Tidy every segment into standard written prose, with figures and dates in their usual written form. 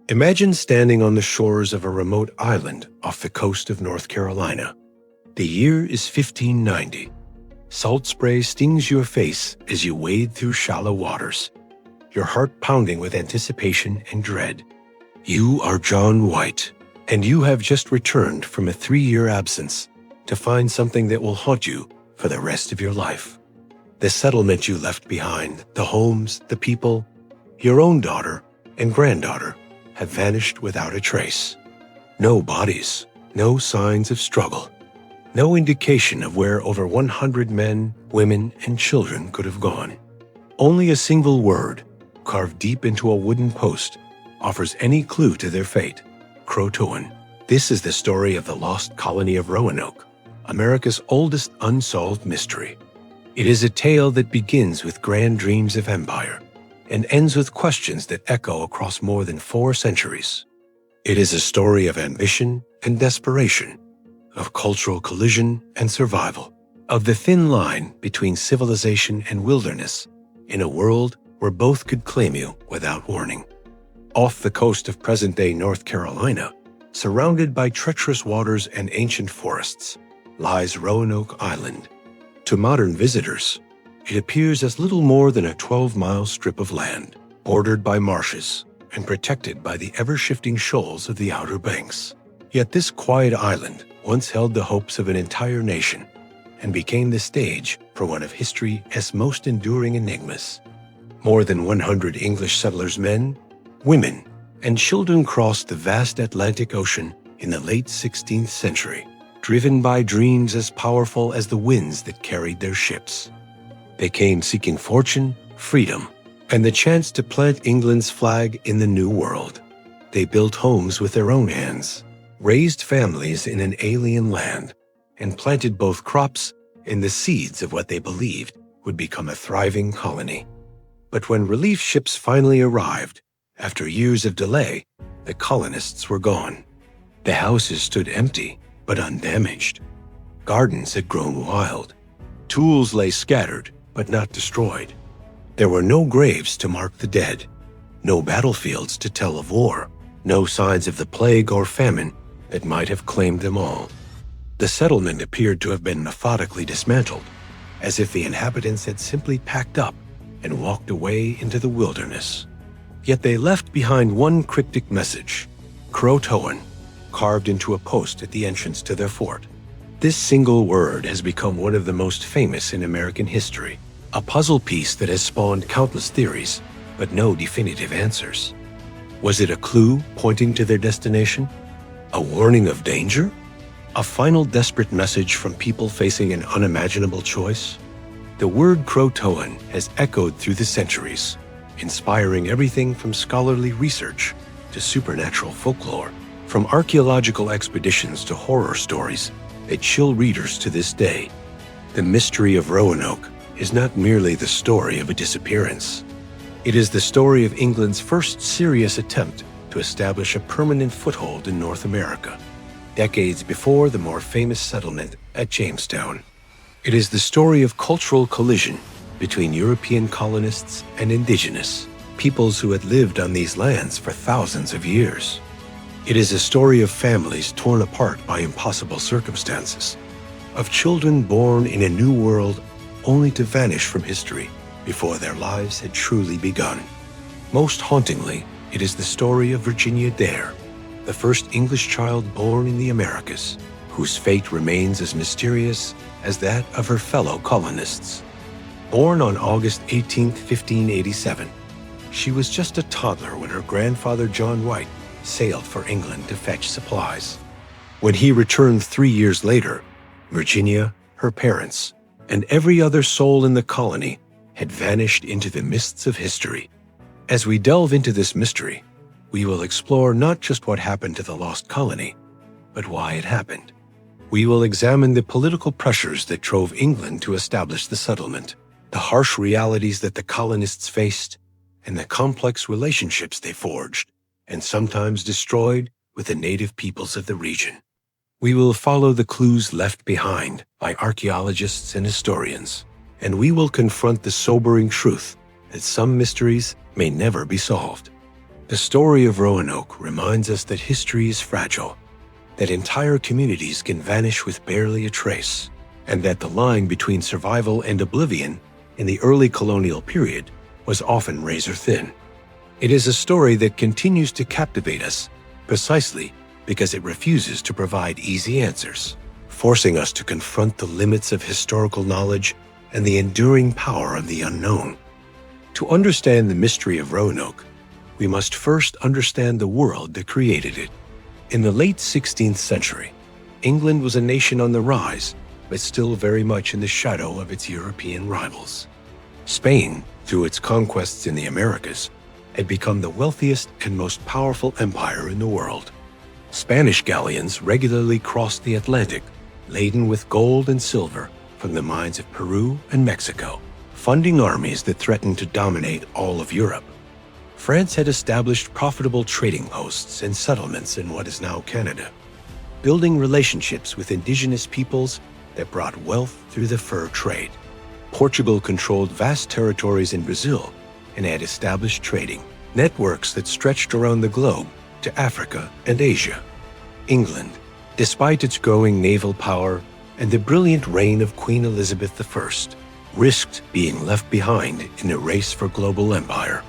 Imagine standing on the shores of a remote island off the coast of North Carolina. The year is 1590. Salt spray stings your face as you wade through shallow waters, your heart pounding with anticipation and dread. You are John White, and you have just returned from a 3-year absence to find something that will haunt you for the rest of your life. The settlement you left behind, the homes, the people, your own daughter and granddaughter have vanished without a trace. No bodies, no signs of struggle, no indication of where over 100 men, women, and children could have gone. Only a single word, carved deep into a wooden post, offers any clue to their fate: Croatoan. This is the story of the lost colony of Roanoke, America's oldest unsolved mystery. It is a tale that begins with grand dreams of empire and ends with questions that echo across more than 4 centuries. It is a story of ambition and desperation, of cultural collision and survival, of the thin line between civilization and wilderness in a world where both could claim you without warning. Off the coast of present-day North Carolina, surrounded by treacherous waters and ancient forests, lies Roanoke Island. To modern visitors, it appears as little more than a 12-mile strip of land, bordered by marshes and protected by the ever-shifting shoals of the Outer Banks. Yet this quiet island once held the hopes of an entire nation and became the stage for one of history's most enduring enigmas. More than 100 English settlers, men, women, and children crossed the vast Atlantic Ocean in the late 16th century, driven by dreams as powerful as the winds that carried their ships. They came seeking fortune, freedom, and the chance to plant England's flag in the New World. They built homes with their own hands, raised families in an alien land, and planted both crops and the seeds of what they believed would become a thriving colony. But when relief ships finally arrived, after years of delay, the colonists were gone. The houses stood empty, but undamaged. Gardens had grown wild. Tools lay scattered, but not destroyed. There were no graves to mark the dead, no battlefields to tell of war, no signs of the plague or famine that might have claimed them all. The settlement appeared to have been methodically dismantled, as if the inhabitants had simply packed up and walked away into the wilderness. Yet they left behind one cryptic message: Croatoan, carved into a post at the entrance to their fort. This single word has become one of the most famous in American history, a puzzle piece that has spawned countless theories, but no definitive answers. Was it a clue pointing to their destination? A warning of danger? A final desperate message from people facing an unimaginable choice? The word Croatoan has echoed through the centuries, inspiring everything from scholarly research to supernatural folklore, from archaeological expeditions to horror stories that chill readers to this day. The mystery of Roanoke is not merely the story of a disappearance. It is the story of England's first serious attempt to establish a permanent foothold in North America, decades before the more famous settlement at Jamestown. It is the story of cultural collision between European colonists and indigenous peoples who had lived on these lands for thousands of years. It is a story of families torn apart by impossible circumstances, of children born in a new world only to vanish from history before their lives had truly begun. Most hauntingly, it is the story of Virginia Dare, the first English child born in the Americas, whose fate remains as mysterious as that of her fellow colonists. Born on August 18, 1587, she was just a toddler when her grandfather John White sailed for England to fetch supplies. When he returned 3 years later, Virginia, her parents, and every other soul in the colony had vanished into the mists of history. As we delve into this mystery, we will explore not just what happened to the lost colony, but why it happened. We will examine the political pressures that drove England to establish the settlement, the harsh realities that the colonists faced, and the complex relationships they forged and sometimes destroyed with the native peoples of the region. We will follow the clues left behind by archaeologists and historians, and we will confront the sobering truth that some mysteries may never be solved. The story of Roanoke reminds us that history is fragile, that entire communities can vanish with barely a trace, and that the line between survival and oblivion in the early colonial period was often razor-thin. It is a story that continues to captivate us precisely because it refuses to provide easy answers, forcing us to confront the limits of historical knowledge and the enduring power of the unknown. To understand the mystery of Roanoke, we must first understand the world that created it. In the late 16th century, England was a nation on the rise, but still very much in the shadow of its European rivals. Spain, through its conquests in the Americas, had become the wealthiest and most powerful empire in the world. Spanish galleons regularly crossed the Atlantic, laden with gold and silver from the mines of Peru and Mexico, funding armies that threatened to dominate all of Europe. France had established profitable trading posts and settlements in what is now Canada, building relationships with indigenous peoples that brought wealth through the fur trade. Portugal controlled vast territories in Brazil and had established trading networks that stretched around the globe to Africa and Asia. England, despite its growing naval power and the brilliant reign of Queen Elizabeth I, risked being left behind in a race for global empire.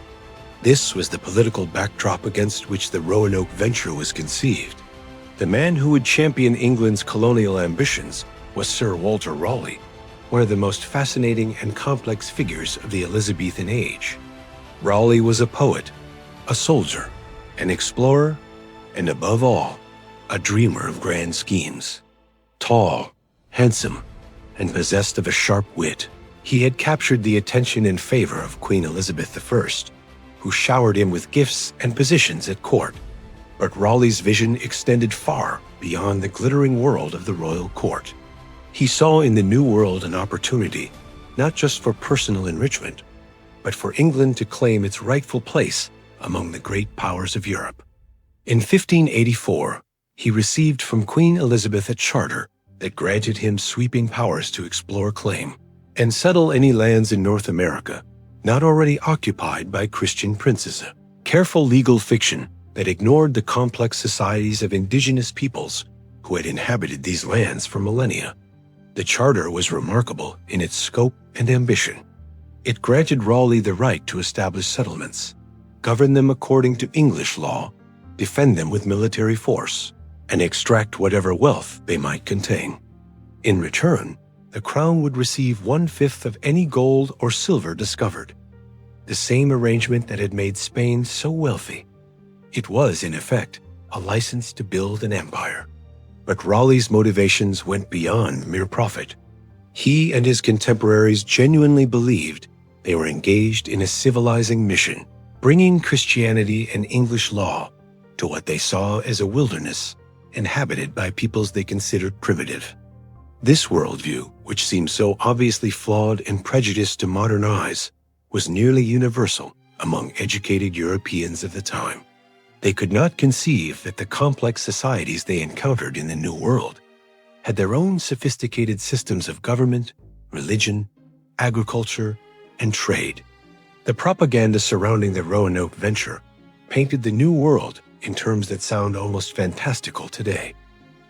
This was the political backdrop against which the Roanoke venture was conceived. The man who would champion England's colonial ambitions was Sir Walter Raleigh, one of the most fascinating and complex figures of the Elizabethan age. Raleigh was a poet, a soldier, an explorer, and above all, a dreamer of grand schemes. Tall, handsome, and possessed of a sharp wit, he had captured the attention and favor of Queen Elizabeth I, who showered him with gifts and positions at court. But Raleigh's vision extended far beyond the glittering world of the royal court. He saw in the New World an opportunity, not just for personal enrichment, but for England to claim its rightful place among the great powers of Europe. In 1584, he received from Queen Elizabeth a charter that granted him sweeping powers to explore claim and settle any lands in North America not already occupied by Christian princes. Careful legal fiction that ignored the complex societies of indigenous peoples who had inhabited these lands for millennia. The charter was remarkable in its scope and ambition. It granted Raleigh the right to establish settlements, govern them according to English law, defend them with military force, and extract whatever wealth they might contain. In return, the crown would receive 1/5 of any gold or silver discovered, the same arrangement that had made Spain so wealthy. It was, in effect, a license to build an empire. But Raleigh's motivations went beyond mere profit. He and his contemporaries genuinely believed they were engaged in a civilizing mission, bringing Christianity and English law to what they saw as a wilderness inhabited by peoples they considered primitive. This worldview, which seemed so obviously flawed and prejudiced to modern eyes, was nearly universal among educated Europeans of the time. They could not conceive that the complex societies they encountered in the New World had their own sophisticated systems of government, religion, agriculture, and trade. The propaganda surrounding the Roanoke venture painted the New World in terms that sound almost fantastical today.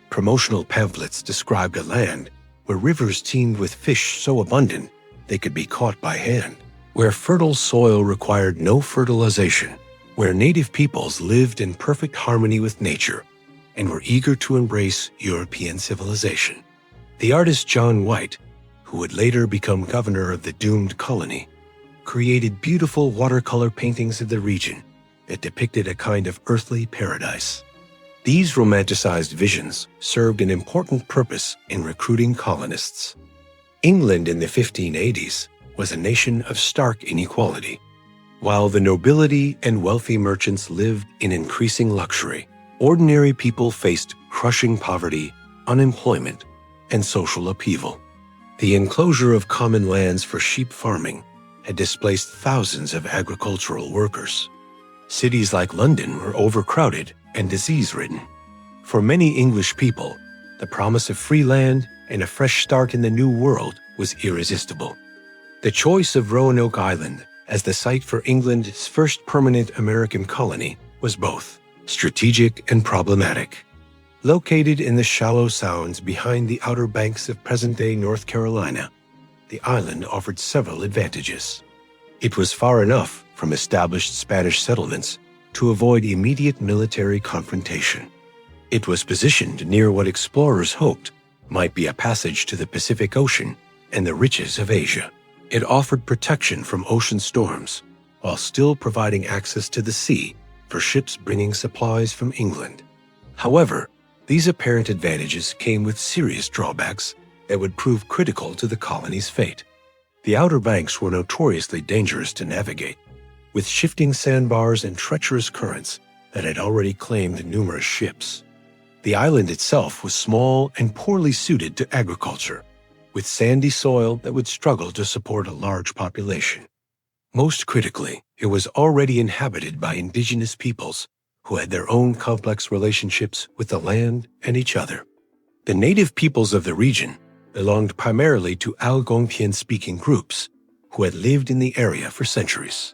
Promotional pamphlets described a land where rivers teemed with fish so abundant they could be caught by hand, where fertile soil required no fertilization, where native peoples lived in perfect harmony with nature and were eager to embrace European civilization. The artist John White, who would later become governor of the doomed colony, created beautiful watercolor paintings of the region that depicted a kind of earthly paradise. These romanticized visions served an important purpose in recruiting colonists. England in the 1580s was a nation of stark inequality. While the nobility and wealthy merchants lived in increasing luxury, ordinary people faced crushing poverty, unemployment, and social upheaval. The enclosure of common lands for sheep farming had displaced thousands of agricultural workers. Cities like London were overcrowded and disease-ridden. For many English people, the promise of free land and a fresh start in the New World was irresistible. The choice of Roanoke Island as the site for England's first permanent American colony was both strategic and problematic. Located in the shallow sounds behind the outer banks of present-day North Carolina, the island offered several advantages. It was far enough from established Spanish settlements to avoid immediate military confrontation. It was positioned near what explorers hoped might be a passage to the Pacific Ocean and the riches of Asia. It offered protection from ocean storms, while still providing access to the sea for ships bringing supplies from England. However, these apparent advantages came with serious drawbacks that would prove critical to the colony's fate. The Outer Banks were notoriously dangerous to navigate, with shifting sandbars and treacherous currents that had already claimed numerous ships. The island itself was small and poorly suited to agriculture, with sandy soil that would struggle to support a large population. Most critically, it was already inhabited by indigenous peoples who had their own complex relationships with the land and each other. The native peoples of the region belonged primarily to Algonquian-speaking groups who had lived in the area for centuries.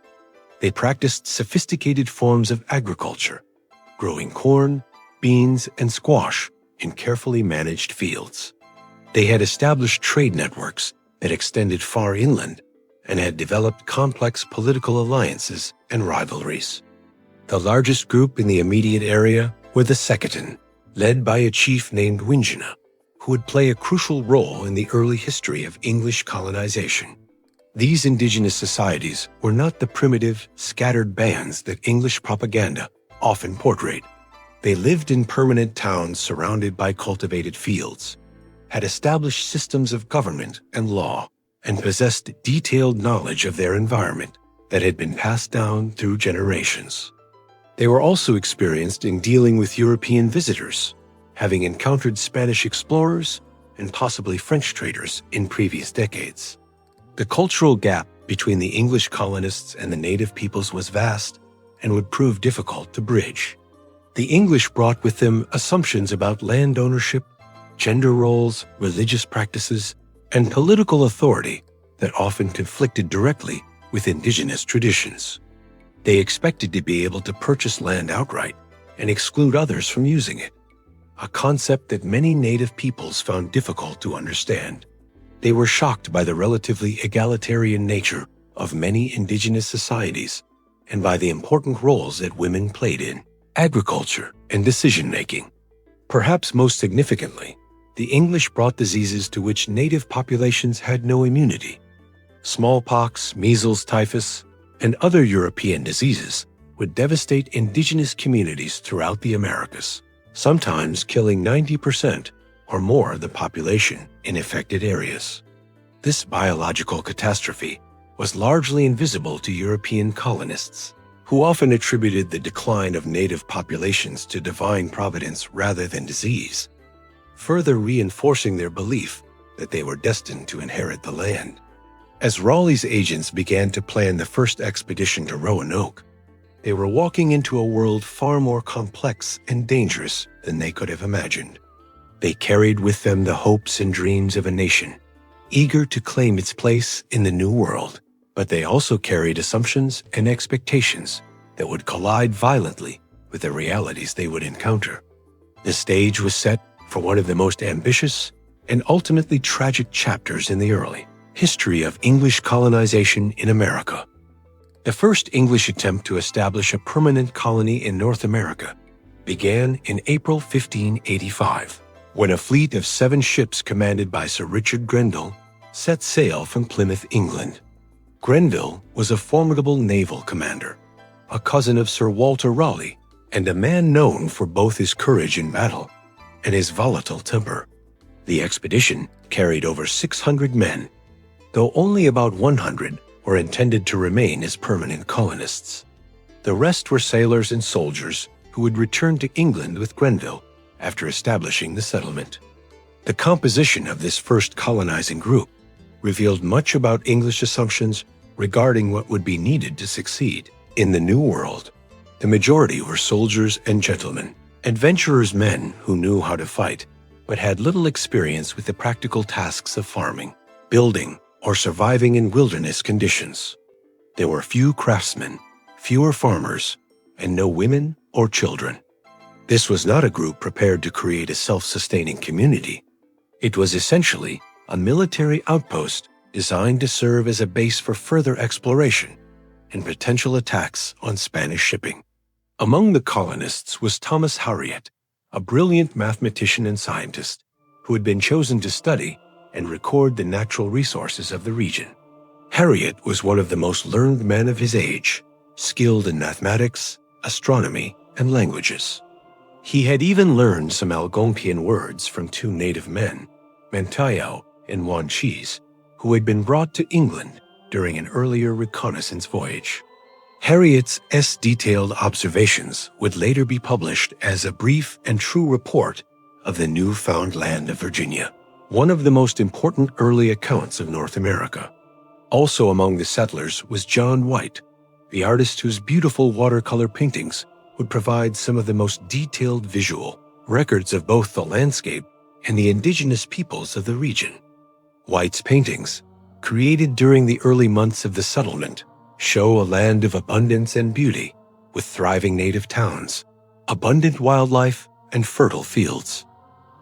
They practiced sophisticated forms of agriculture, growing corn, beans, and squash in carefully managed fields. They had established trade networks that extended far inland and had developed complex political alliances and rivalries. The largest group in the immediate area were the Secotans, led by a chief named Wingina, who would play a crucial role in the early history of English colonization. These indigenous societies were not the primitive, scattered bands that English propaganda often portrayed. They lived in permanent towns surrounded by cultivated fields, had established systems of government and law, and possessed detailed knowledge of their environment that had been passed down through generations. They were also experienced in dealing with European visitors, having encountered Spanish explorers and possibly French traders in previous decades. The cultural gap between the English colonists and the native peoples was vast and would prove difficult to bridge. The English brought with them assumptions about land ownership, gender roles, religious practices, and political authority that often conflicted directly with indigenous traditions. They expected to be able to purchase land outright and exclude others from using it, a concept that many native peoples found difficult to understand. They were shocked by the relatively egalitarian nature of many indigenous societies and by the important roles that women played in agriculture and decision-making. Perhaps most significantly, the English brought diseases to which native populations had no immunity. Smallpox, measles, typhus, and other European diseases would devastate indigenous communities throughout the Americas, sometimes killing 90% or more of the population in affected areas. This biological catastrophe was largely invisible to European colonists, who often attributed the decline of native populations to divine providence rather than disease, further reinforcing their belief that they were destined to inherit the land. As Raleigh's agents began to plan the first expedition to Roanoke, they were walking into a world far more complex and dangerous than they could have imagined. They carried with them the hopes and dreams of a nation, eager to claim its place in the New World, but they also carried assumptions and expectations that would collide violently with the realities they would encounter. The stage was set for one of the most ambitious and ultimately tragic chapters in the early history of English colonization in America. The first English attempt to establish a permanent colony in North America began in April 1585, when a fleet of 7 ships commanded by Sir Richard Grenville set sail from Plymouth, England. Grenville was a formidable naval commander, a cousin of Sir Walter Raleigh, and a man known for both his courage in battle and his volatile temper. The expedition carried over 600 men, though only about 100 were intended to remain as permanent colonists. The rest were sailors and soldiers who would return to England with Grenville after establishing the settlement. The composition of this first colonizing group revealed much about English assumptions regarding what would be needed to succeed in the New World. The majority were soldiers and gentlemen, adventurers, men who knew how to fight but had little experience with the practical tasks of farming, building, or surviving in wilderness conditions. There were few craftsmen, fewer farmers, and no women or children. This was not a group prepared to create a self-sustaining community. It was essentially a military outpost designed to serve as a base for further exploration and potential attacks on Spanish shipping. Among the colonists was Thomas Harriot, a brilliant mathematician and scientist who had been chosen to study and record the natural resources of the region. Harriot was one of the most learned men of his age, skilled in mathematics, astronomy, and languages. He had even learned some Algonquian words from two native men, Manteo and Wanchese, who had been brought to England during an earlier reconnaissance voyage. Harriot's detailed observations would later be published as a brief and true report of the newfound land of Virginia, one of the most important early accounts of North America. Also among the settlers was John White, the artist whose beautiful watercolor paintings would provide some of the most detailed visual records of both the landscape and the indigenous peoples of the region. White's paintings, created during the early months of the settlement, show a land of abundance and beauty, with thriving native towns, abundant wildlife, and fertile fields.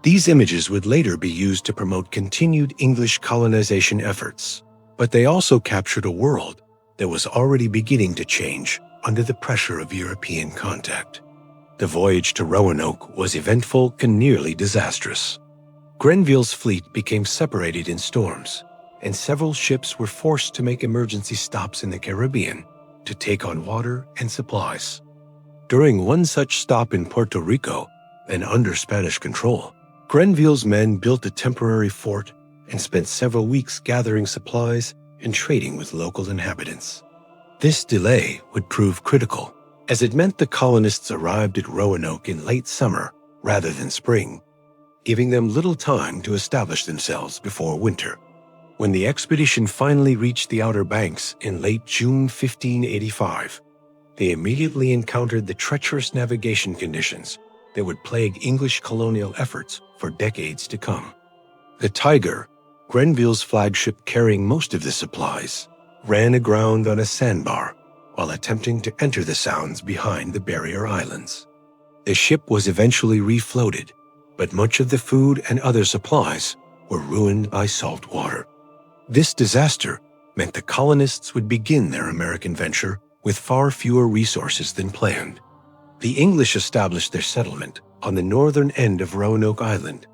These images would later be used to promote continued English colonization efforts, but they also captured a world that was already beginning to change under the pressure of European contact. The voyage to Roanoke was eventful and nearly disastrous. Grenville's fleet became separated in storms, and several ships were forced to make emergency stops in the Caribbean to take on water and supplies. During one such stop in Puerto Rico, and under Spanish control, Grenville's men built a temporary fort and spent several weeks gathering supplies and trading with local inhabitants. This delay would prove critical, as it meant the colonists arrived at Roanoke in late summer rather than spring, giving them little time to establish themselves before winter. When the expedition finally reached the Outer Banks in late June 1585, they immediately encountered the treacherous navigation conditions that would plague English colonial efforts for decades to come. The Tiger, Grenville's flagship carrying most of the supplies, ran aground on a sandbar while attempting to enter the sounds behind the barrier islands. The ship was eventually refloated, but much of the food and other supplies were ruined by salt water. This disaster meant the colonists would begin their American venture with far fewer resources than planned. The English established their settlement on the northern end of Roanoke Island,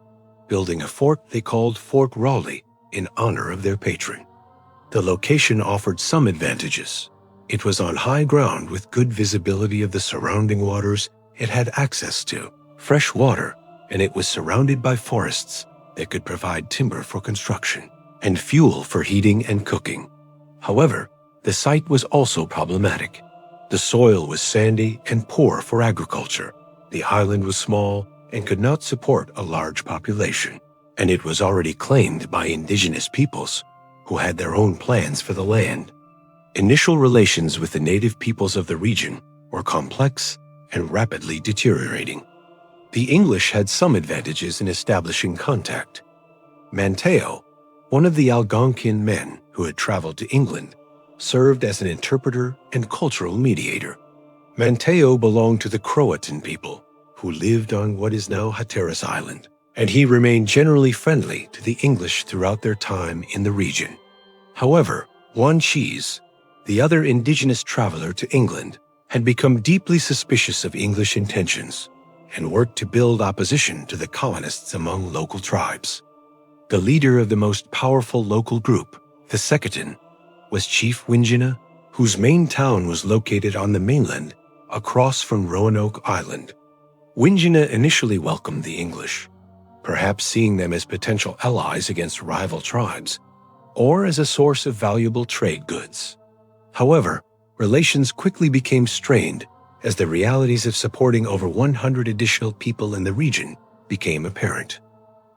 building a fort they called Fort Raleigh in honor of their patron. The location offered some advantages. It was on high ground with good visibility of the surrounding waters it had access to, fresh water, and it was surrounded by forests that could provide timber for construction and fuel for heating and cooking. However, the site was also problematic. The soil was sandy and poor for agriculture. The island was small and could not support a large population, and it was already claimed by indigenous peoples who had their own plans for the land. Initial relations with the native peoples of the region were complex and rapidly deteriorating. The English had some advantages in establishing contact. Manteo, one of the Algonquian men who had traveled to England, served as an interpreter and cultural mediator. Manteo belonged to the Croatoan people, who lived on what is now Hatteras Island, and he remained generally friendly to the English throughout their time in the region. However, Wanchese, the other indigenous traveler to England, had become deeply suspicious of English intentions and worked to build opposition to the colonists among local tribes. The leader of the most powerful local group, the Secretan, was Chief Wingina, whose main town was located on the mainland across from Roanoke Island. Wingina initially welcomed the English, perhaps seeing them as potential allies against rival tribes or as a source of valuable trade goods. However, relations quickly became strained as the realities of supporting over 100 additional people in the region became apparent.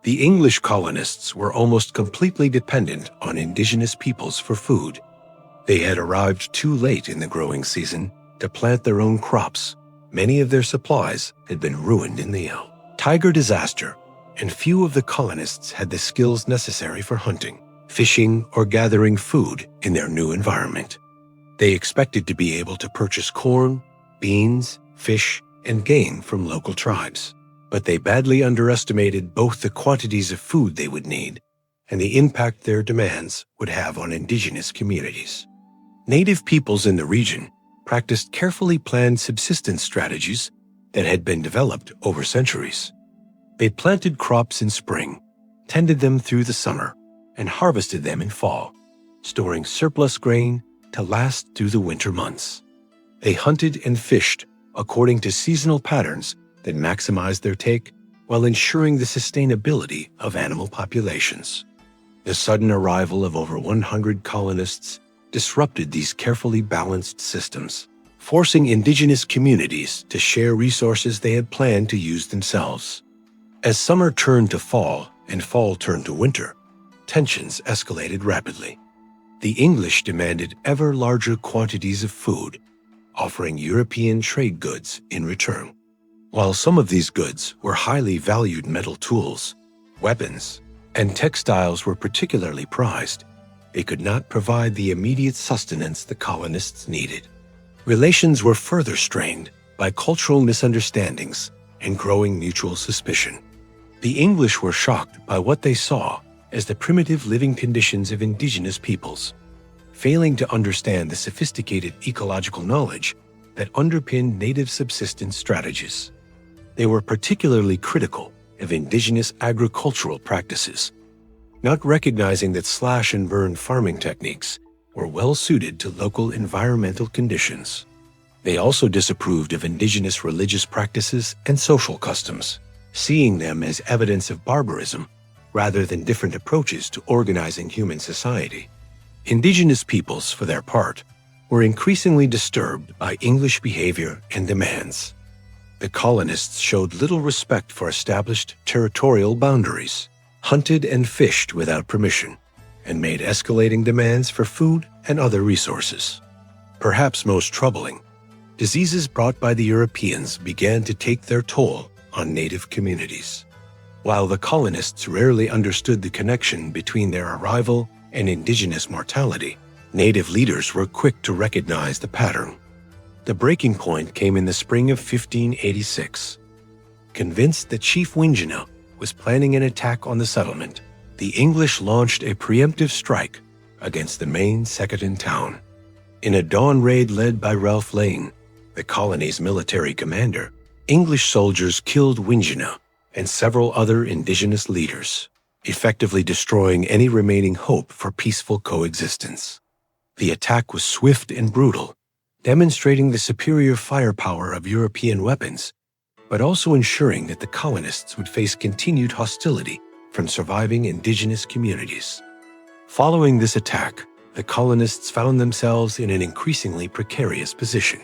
The English colonists were almost completely dependent on indigenous peoples for food. They had arrived too late in the growing season to plant their own crops. Many of their supplies had been ruined in the Tiger disaster, and few of the colonists had the skills necessary for hunting, fishing, or gathering food in their new environment. They expected to be able to purchase corn, beans, fish, and game from local tribes. But they badly underestimated both the quantities of food they would need and the impact their demands would have on indigenous communities. Native peoples in the region practiced carefully planned subsistence strategies that had been developed over centuries. They planted crops in spring, tended them through the summer, and harvested them in fall, storing surplus grain to last through the winter months. They hunted and fished according to seasonal patterns that maximized their take while ensuring the sustainability of animal populations. The sudden arrival of over 100 colonists disrupted these carefully balanced systems, forcing indigenous communities to share resources they had planned to use themselves. As summer turned to fall and fall turned to winter, tensions escalated rapidly. The English demanded ever larger quantities of food, offering European trade goods in return. While some of these goods were highly valued metal tools, weapons, and textiles were particularly prized, they could not provide the immediate sustenance the colonists needed. Relations were further strained by cultural misunderstandings and growing mutual suspicion. The English were shocked by what they saw as the primitive living conditions of indigenous peoples, failing to understand the sophisticated ecological knowledge that underpinned native subsistence strategies. They were particularly critical of indigenous agricultural practices, not recognizing that slash-and-burn farming techniques were well-suited to local environmental conditions. They also disapproved of indigenous religious practices and social customs, seeing them as evidence of barbarism rather than different approaches to organizing human society. Indigenous peoples, for their part, were increasingly disturbed by English behavior and demands. The colonists showed little respect for established territorial boundaries, hunted and fished without permission, and made escalating demands for food and other resources. Perhaps most troubling, diseases brought by the Europeans began to take their toll on native communities. While the colonists rarely understood the connection between their arrival and indigenous mortality, native leaders were quick to recognize the pattern. The breaking point came in the spring of 1586. Convinced that Chief Wingina was planning an attack on the settlement, the English launched a preemptive strike against the main Secondary town. In a dawn raid led by Ralph Lane, the colony's military commander, English soldiers killed Wingina and several other indigenous leaders, effectively destroying any remaining hope for peaceful coexistence. The attack was swift and brutal, demonstrating the superior firepower of European weapons, but also ensuring that the colonists would face continued hostility from surviving indigenous communities. Following this attack, the colonists found themselves in an increasingly precarious position.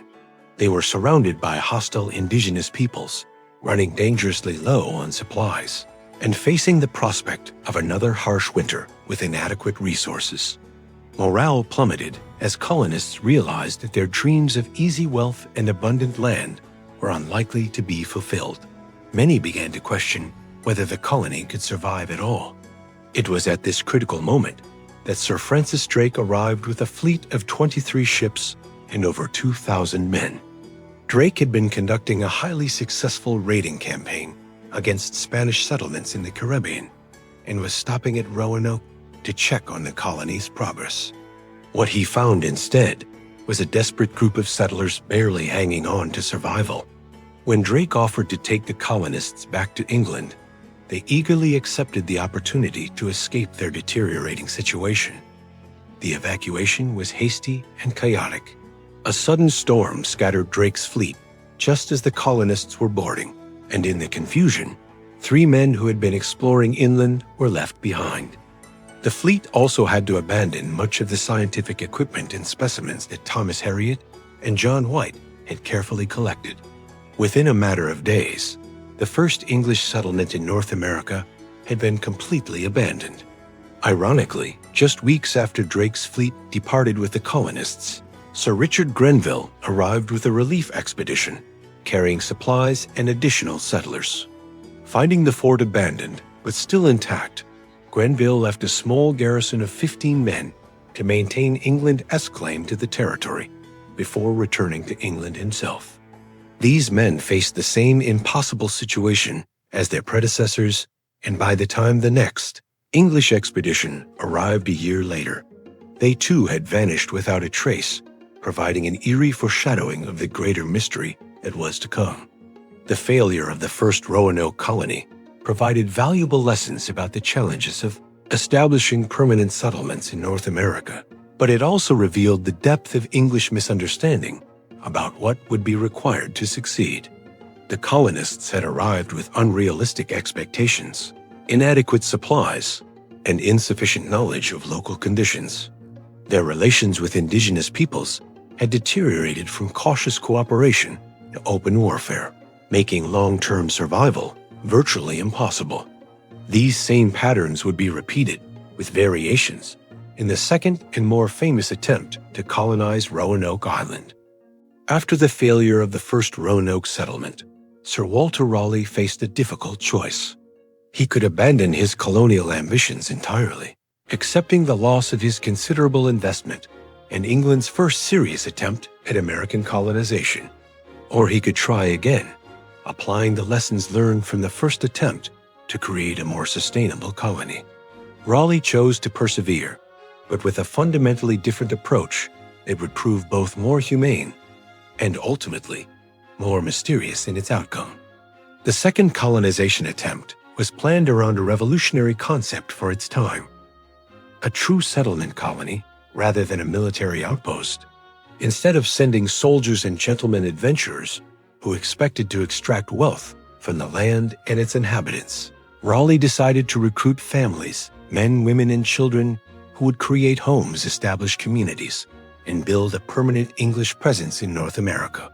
They were surrounded by hostile indigenous peoples, running dangerously low on supplies, and facing the prospect of another harsh winter with inadequate resources. Morale plummeted as colonists realized that their dreams of easy wealth and abundant land were unlikely to be fulfilled. Many began to question whether the colony could survive at all. It was at this critical moment that Sir Francis Drake arrived with a fleet of 23 ships and over 2,000 men. Drake had been conducting a highly successful raiding campaign against Spanish settlements in the Caribbean and was stopping at Roanoke to check on the colony's progress. What he found instead was a desperate group of settlers barely hanging on to survival. When Drake offered to take the colonists back to England, they eagerly accepted the opportunity to escape their deteriorating situation. The evacuation was hasty and chaotic. A sudden storm scattered Drake's fleet just as the colonists were boarding, and in the confusion, 3 men who had been exploring inland were left behind. The fleet also had to abandon much of the scientific equipment and specimens that Thomas Harriot and John White had carefully collected. Within a matter of days, the first English settlement in North America had been completely abandoned. Ironically, just weeks after Drake's fleet departed with the colonists, Sir Richard Grenville arrived with a relief expedition, carrying supplies and additional settlers. Finding the fort abandoned, but still intact, Grenville left a small garrison of 15 men to maintain England's claim to the territory before returning to England himself. These men faced the same impossible situation as their predecessors, and by the time the next English expedition arrived a year later, they too had vanished without a trace, providing an eerie foreshadowing of the greater mystery that was to come. The failure of the first Roanoke colony provided valuable lessons about the challenges of establishing permanent settlements in North America, but it also revealed the depth of English misunderstanding about what would be required to succeed. The colonists had arrived with unrealistic expectations, inadequate supplies, and insufficient knowledge of local conditions. Their relations with indigenous peoples had deteriorated from cautious cooperation to open warfare, making long-term survival virtually impossible. These same patterns would be repeated, with variations, in the second and more famous attempt to colonize Roanoke Island. After the failure of the first Roanoke settlement, Sir Walter Raleigh faced a difficult choice. He could abandon his colonial ambitions entirely, accepting the loss of his considerable investment and England's first serious attempt at American colonization. Or he could try again, applying the lessons learned from the first attempt to create a more sustainable colony. Raleigh chose to persevere, but with a fundamentally different approach that would prove both more humane and ultimately more mysterious in its outcome. The second colonization attempt was planned around a revolutionary concept for its time: a true settlement colony rather than a military outpost. Instead of sending soldiers and gentlemen adventurers who expected to extract wealth from the land and its inhabitants, Raleigh decided to recruit families, men, women, and children who would create homes, establish communities, and build a permanent English presence in North America.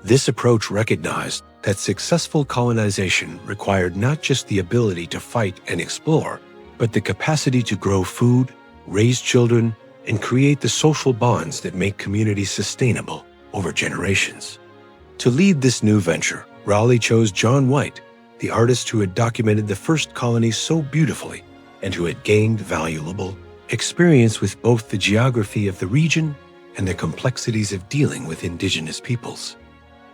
This approach recognized that successful colonization required not just the ability to fight and explore, but the capacity to grow food, raise children, and create the social bonds that make communities sustainable over generations. To lead this new venture, Raleigh chose John White, the artist who had documented the first colony so beautifully and who had gained valuable experience with both the geography of the region and the complexities of dealing with indigenous peoples.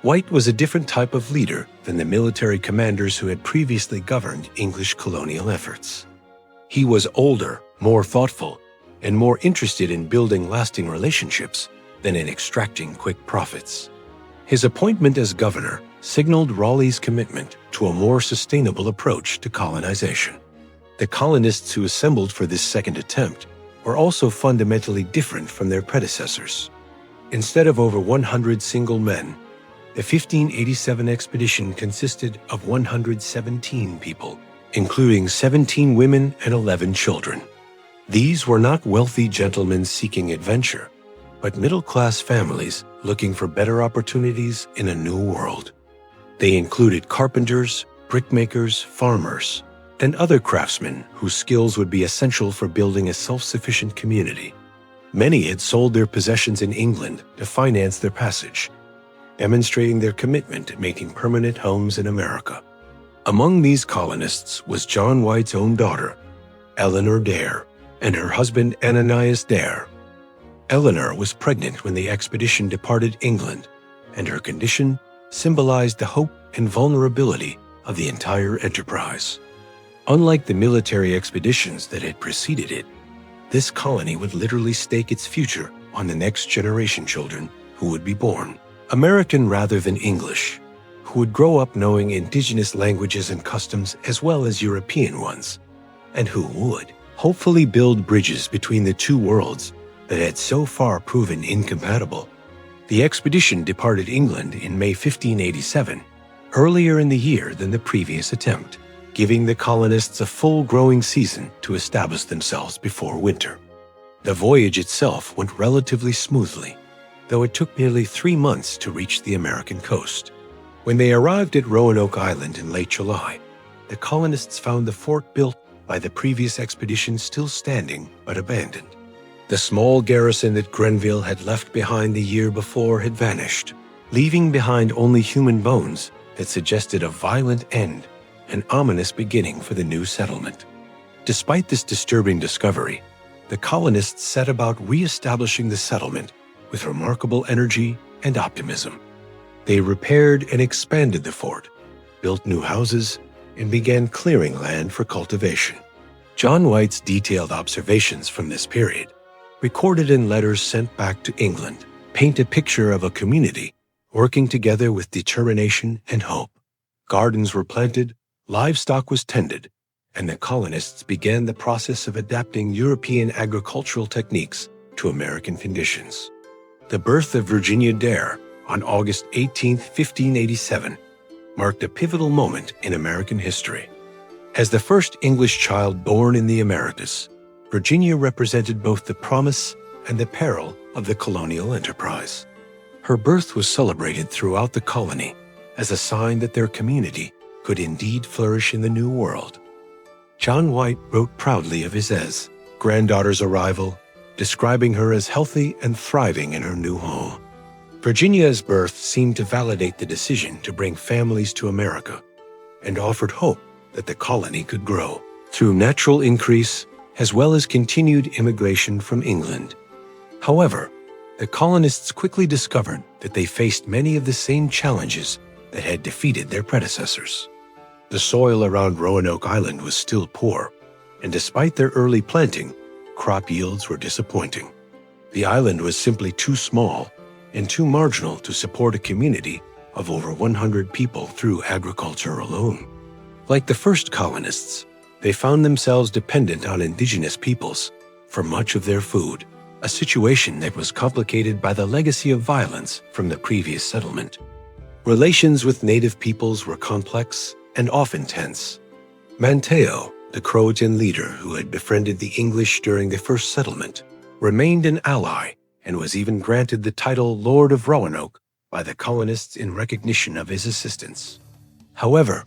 White was a different type of leader than the military commanders who had previously governed English colonial efforts. He was older, more thoughtful, and more interested in building lasting relationships than in extracting quick profits. His appointment as governor signaled Raleigh's commitment to a more sustainable approach to colonization. The colonists who assembled for this second attempt were also fundamentally different from their predecessors. Instead of over 100 single men, the 1587 expedition consisted of 117 people, including 17 women and 11 children. These were not wealthy gentlemen seeking adventure, but middle-class families looking for better opportunities in a new world. They included carpenters, brickmakers, farmers, and other craftsmen whose skills would be essential for building a self-sufficient community. Many had sold their possessions in England to finance their passage, demonstrating their commitment to making permanent homes in America. Among these colonists was John White's own daughter, Eleanor Dare, and her husband Ananias Dare. Eleanor was pregnant when the expedition departed England, and her condition symbolized the hope and vulnerability of the entire enterprise. Unlike the military expeditions that had preceded it, this colony would literally stake its future on the next generation children who would be born, American rather than English, who would grow up knowing indigenous languages and customs as well as European ones, and who would hopefully build bridges between the two worlds that had so far proven incompatible. The expedition departed England in May 1587, earlier in the year than the previous attempt, giving the colonists a full growing season to establish themselves before winter. The voyage itself went relatively smoothly, though it took nearly 3 months to reach the American coast. When they arrived at Roanoke Island in late July, the colonists found the fort built by the previous expedition still standing but abandoned. The small garrison that Grenville had left behind the year before had vanished, leaving behind only human bones that suggested a violent end, an ominous beginning for the new settlement. Despite this disturbing discovery, the colonists set about re-establishing the settlement with remarkable energy and optimism. They repaired and expanded the fort, built new houses, and began clearing land for cultivation. John White's detailed observations from this period, recorded in letters sent back to England, paint a picture of a community working together with determination and hope. Gardens were planted, livestock was tended, and the colonists began the process of adapting European agricultural techniques to American conditions. The birth of Virginia Dare on August 18, 1587, marked a pivotal moment in American history. As the first English child born in the Americas, Virginia represented both the promise and the peril of the colonial enterprise. Her birth was celebrated throughout the colony as a sign that their community could indeed flourish in the New World. John White wrote proudly of his granddaughter's arrival, describing her as healthy and thriving in her new home. Virginia's birth seemed to validate the decision to bring families to America and offered hope that the colony could grow through natural increase as well as continued immigration from England. However, the colonists quickly discovered that they faced many of the same challenges that had defeated their predecessors. The soil around Roanoke Island was still poor, and despite their early planting, crop yields were disappointing. The island was simply too small and too marginal to support a community of over 100 people through agriculture alone. Like the first colonists, they found themselves dependent on indigenous peoples for much of their food, a situation that was complicated by the legacy of violence from the previous settlement. Relations with native peoples were complex and often tense. Manteo, the Croatoan leader who had befriended the English during the first settlement, remained an ally and was even granted the title Lord of Roanoke by the colonists in recognition of his assistance. However,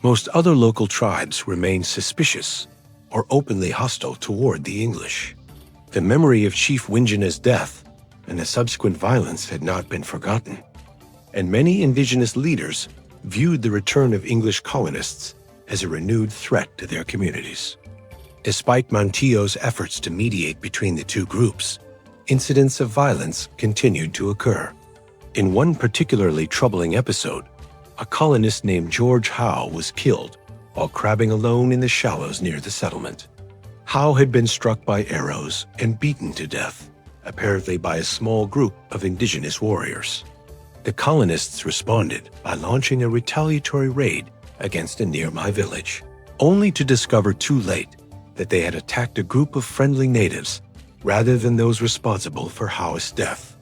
most other local tribes remained suspicious or openly hostile toward the English. The memory of Chief Wingena's death and the subsequent violence had not been forgotten, and many indigenous leaders viewed the return of English colonists as a renewed threat to their communities. Despite Manteo's efforts to mediate between the two groups, incidents of violence continued to occur. In one particularly troubling episode, a colonist named George Howe was killed while crabbing alone in the shallows near the settlement. Howe had been struck by arrows and beaten to death, apparently by a small group of indigenous warriors. The colonists responded by launching a retaliatory raid against a nearby village, only to discover too late that they had attacked a group of friendly natives rather than those responsible for Howe's death.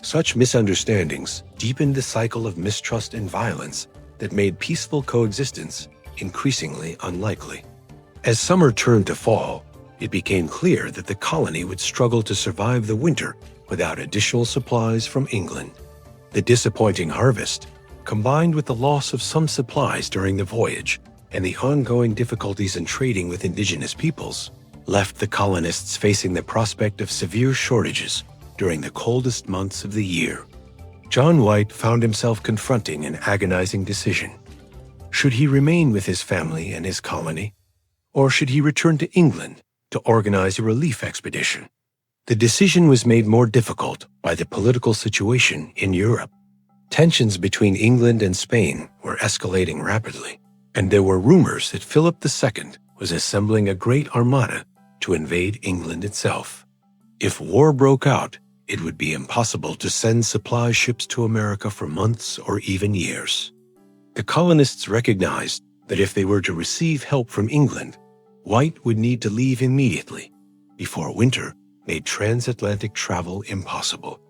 Such misunderstandings deepened the cycle of mistrust and violence that made peaceful coexistence increasingly unlikely. As summer turned to fall, it became clear that the colony would struggle to survive the winter without additional supplies from England. The disappointing harvest, combined with the loss of some supplies during the voyage and the ongoing difficulties in trading with indigenous peoples, left the colonists facing the prospect of severe shortages during the coldest months of the year. John White found himself confronting an agonizing decision. Should he remain with his family and his colony, or should he return to England to organize a relief expedition? The decision was made more difficult by the political situation in Europe. Tensions between England and Spain were escalating rapidly, and there were rumors that Philip II was assembling a great armada to invade England itself. If war broke out, it would be impossible to send supply ships to America for months or even years. The colonists recognized that if they were to receive help from England, White would need to leave immediately, before winter made transatlantic travel impossible.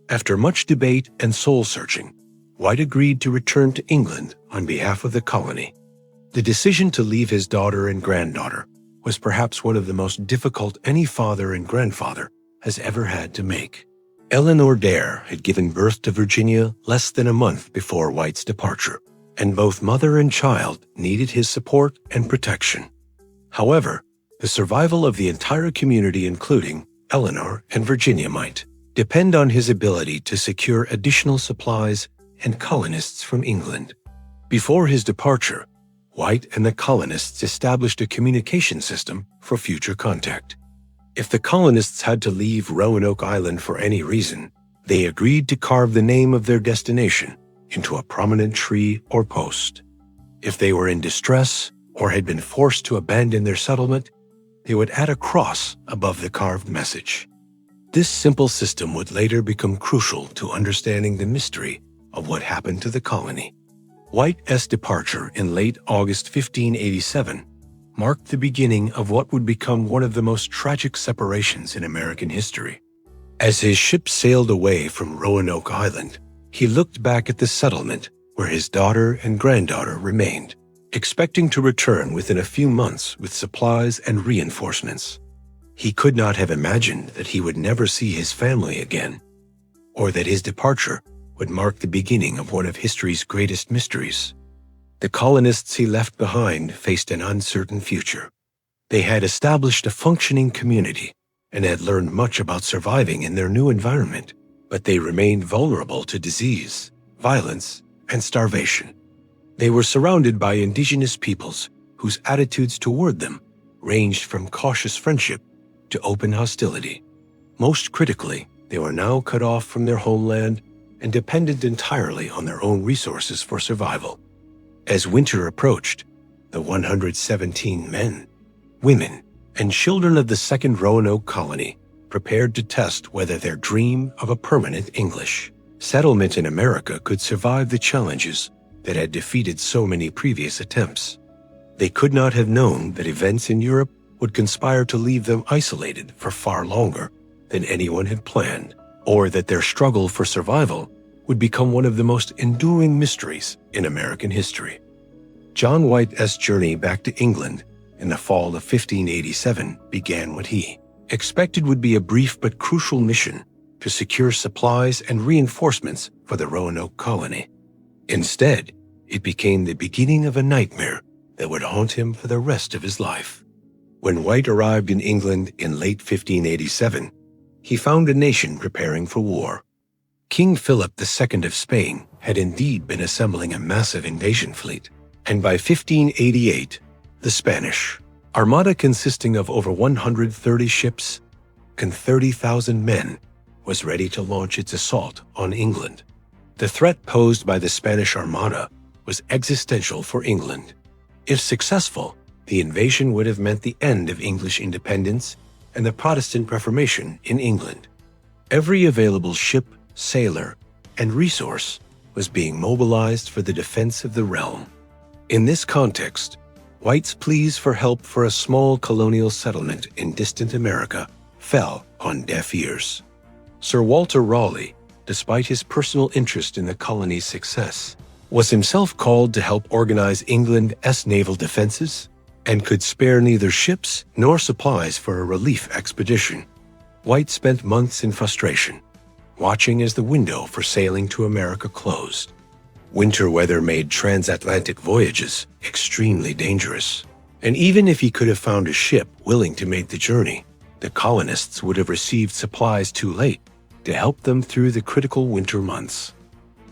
After much debate and soul-searching, White agreed to return to England on behalf of the colony. The decision to leave his daughter and granddaughter was perhaps one of the most difficult any father and grandfather has ever had to make. Eleanor Dare had given birth to Virginia less than a month before White's departure, and both mother and child needed his support and protection. However, the survival of the entire community, including Eleanor and Virginia, might depend on his ability to secure additional supplies and colonists from England. Before his departure, White and the colonists established a communication system for future contact. If the colonists had to leave Roanoke Island for any reason, they agreed to carve the name of their destination into a prominent tree or post. If they were in distress or had been forced to abandon their settlement, they would add a cross above the carved message. This simple system would later become crucial to understanding the mystery of what happened to the colony. White's departure in late August 1587 marked the beginning of what would become one of the most tragic separations in American history. As his ship sailed away from Roanoke Island, he looked back at the settlement where his daughter and granddaughter remained, expecting to return within a few months with supplies and reinforcements. He could not have imagined that he would never see his family again, or that his departure would mark the beginning of one of history's greatest mysteries. The colonists he left behind faced an uncertain future. They had established a functioning community and had learned much about surviving in their new environment, but they remained vulnerable to disease, violence, and starvation. They were surrounded by indigenous peoples whose attitudes toward them ranged from cautious friendship to open hostility. Most critically, they were now cut off from their homeland and dependent entirely on their own resources for survival. As winter approached, the 117 men, women, and children of the second Roanoke colony prepared to test whether their dream of a permanent English settlement in America could survive the challenges that had defeated so many previous attempts. They could not have known that events in Europe would conspire to leave them isolated for far longer than anyone had planned, or that their struggle for survival would become one of the most enduring mysteries in American history. John White's journey back to England in the fall of 1587 began what he expected would be a brief but crucial mission to secure supplies and reinforcements for the Roanoke colony. Instead, it became the beginning of a nightmare that would haunt him for the rest of his life. When White arrived in England in late 1587, he found a nation preparing for war. King Philip II of Spain had indeed been assembling a massive invasion fleet, and by 1588, the Spanish armada, consisting of over 130 ships and 30,000 men, was ready to launch its assault on England. The threat posed by the Spanish Armada was existential for England. If successful, the invasion would have meant the end of English independence and the Protestant Reformation in England. Every available ship, sailor, and resource was being mobilized for the defense of the realm. In this context, White's pleas for help for a small colonial settlement in distant America fell on deaf ears. Sir Walter Raleigh, despite his personal interest in the colony's success, was himself called to help organize England's naval defenses and could spare neither ships nor supplies for a relief expedition. White spent months in frustration, watching as the window for sailing to America closed. Winter weather made transatlantic voyages extremely dangerous, and even if he could have found a ship willing to make the journey, the colonists would have received supplies too late to help them through the critical winter months.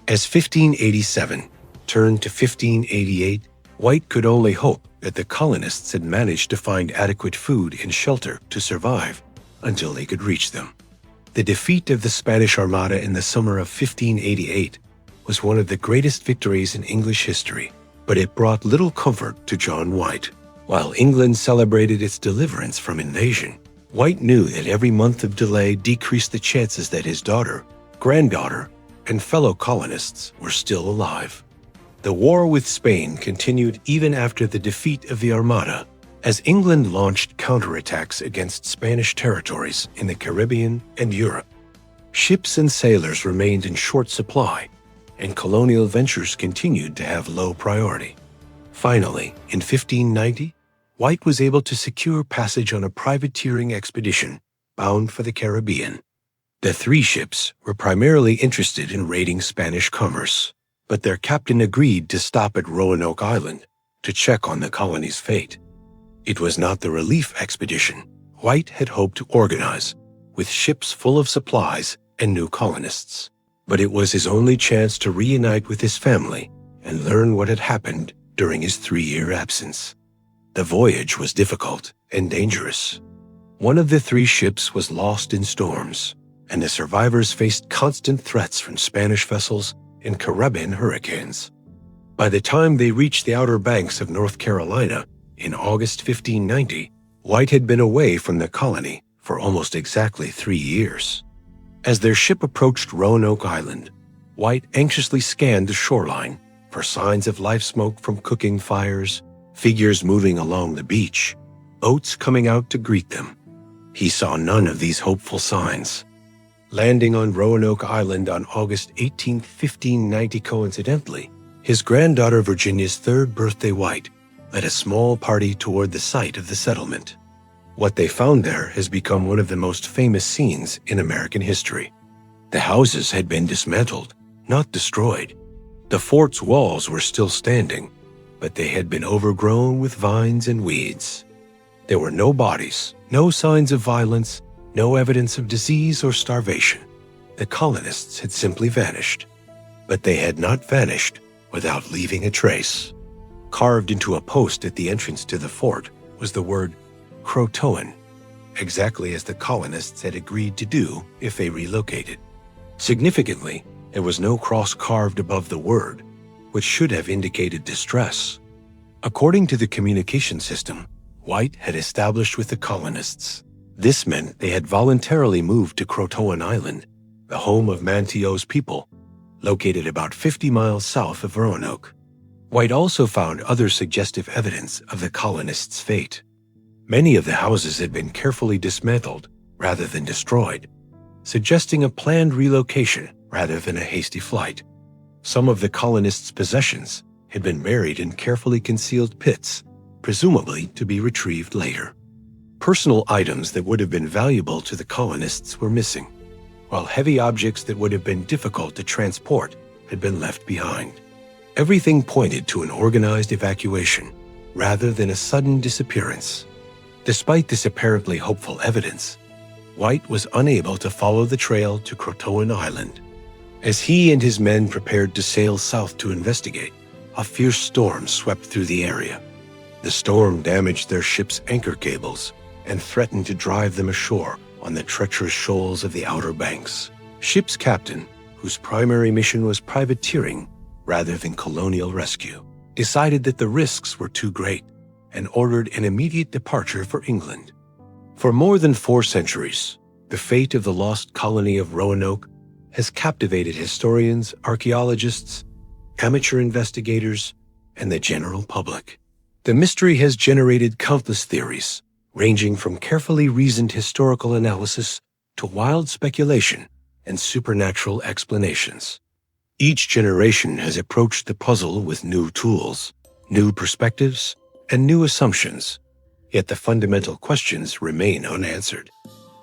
As 1587 turned to 1588, White could only hope that the colonists had managed to find adequate food and shelter to survive until they could reach them. The defeat of the Spanish Armada in the summer of 1588 was one of the greatest victories in English history, but it brought little comfort to John White. While England celebrated its deliverance from invasion, White knew that every month of delay decreased the chances that his daughter, granddaughter, and fellow colonists were still alive. The war with Spain continued even after the defeat of the Armada, as England launched counterattacks against Spanish territories in the Caribbean and Europe. Ships and sailors remained in short supply, and colonial ventures continued to have low priority. Finally, in 1590, White was able to secure passage on a privateering expedition bound for the Caribbean. The three ships were primarily interested in raiding Spanish commerce, but their captain agreed to stop at Roanoke Island to check on the colony's fate. It was not the relief expedition White had hoped to organize, with ships full of supplies and new colonists, but it was his only chance to reunite with his family and learn what had happened during his 3-year absence. The voyage was difficult and dangerous. One of the three ships was lost in storms, and the survivors faced constant threats from Spanish vessels and Caribbean hurricanes. By the time they reached the Outer Banks of North Carolina in August 1590, White had been away from the colony for almost exactly 3 years. As their ship approached Roanoke Island, White anxiously scanned the shoreline for signs of life smoke from cooking fires, figures moving along the beach, boats coming out to greet them. He saw none of these hopeful signs. Landing on Roanoke Island on August 18, 1590 coincidentally, his granddaughter Virginia's third birthday, White led a small party toward the site of the settlement. What they found there has become one of the most famous scenes in American history. The houses had been dismantled, not destroyed. The fort's walls were still standing, but they had been overgrown with vines and weeds. There were no bodies, no signs of violence, no evidence of disease or starvation. The colonists had simply vanished. But they had not vanished without leaving a trace. Carved into a post at the entrance to the fort was the word Croatoan, exactly as the colonists had agreed to do if they relocated. Significantly, there was no cross carved above the word, which should have indicated distress. According to the communication system White had established with the colonists, this meant they had voluntarily moved to Croatoan Island, the home of Manteo's people, located about 50 miles south of Roanoke. White also found other suggestive evidence of the colonists' fate. Many of the houses had been carefully dismantled rather than destroyed, suggesting a planned relocation rather than a hasty flight. Some of the colonists' possessions had been buried in carefully concealed pits, presumably to be retrieved later. Personal items that would have been valuable to the colonists were missing, while heavy objects that would have been difficult to transport had been left behind. Everything pointed to an organized evacuation rather than a sudden disappearance. Despite this apparently hopeful evidence, White was unable to follow the trail to Croatoan Island. As he and his men prepared to sail south to investigate, a fierce storm swept through the area. The storm damaged their ship's anchor cables and threatened to drive them ashore on the treacherous shoals of the Outer Banks. Ship's captain, whose primary mission was privateering rather than colonial rescue, decided that the risks were too great and ordered an immediate departure for England. For more than 4 centuries, the fate of the lost colony of Roanoke has captivated historians, archaeologists, amateur investigators, and the general public. The mystery has generated countless theories, ranging from carefully reasoned historical analysis to wild speculation and supernatural explanations. Each generation has approached the puzzle with new tools, new perspectives, and new assumptions, yet the fundamental questions remain unanswered.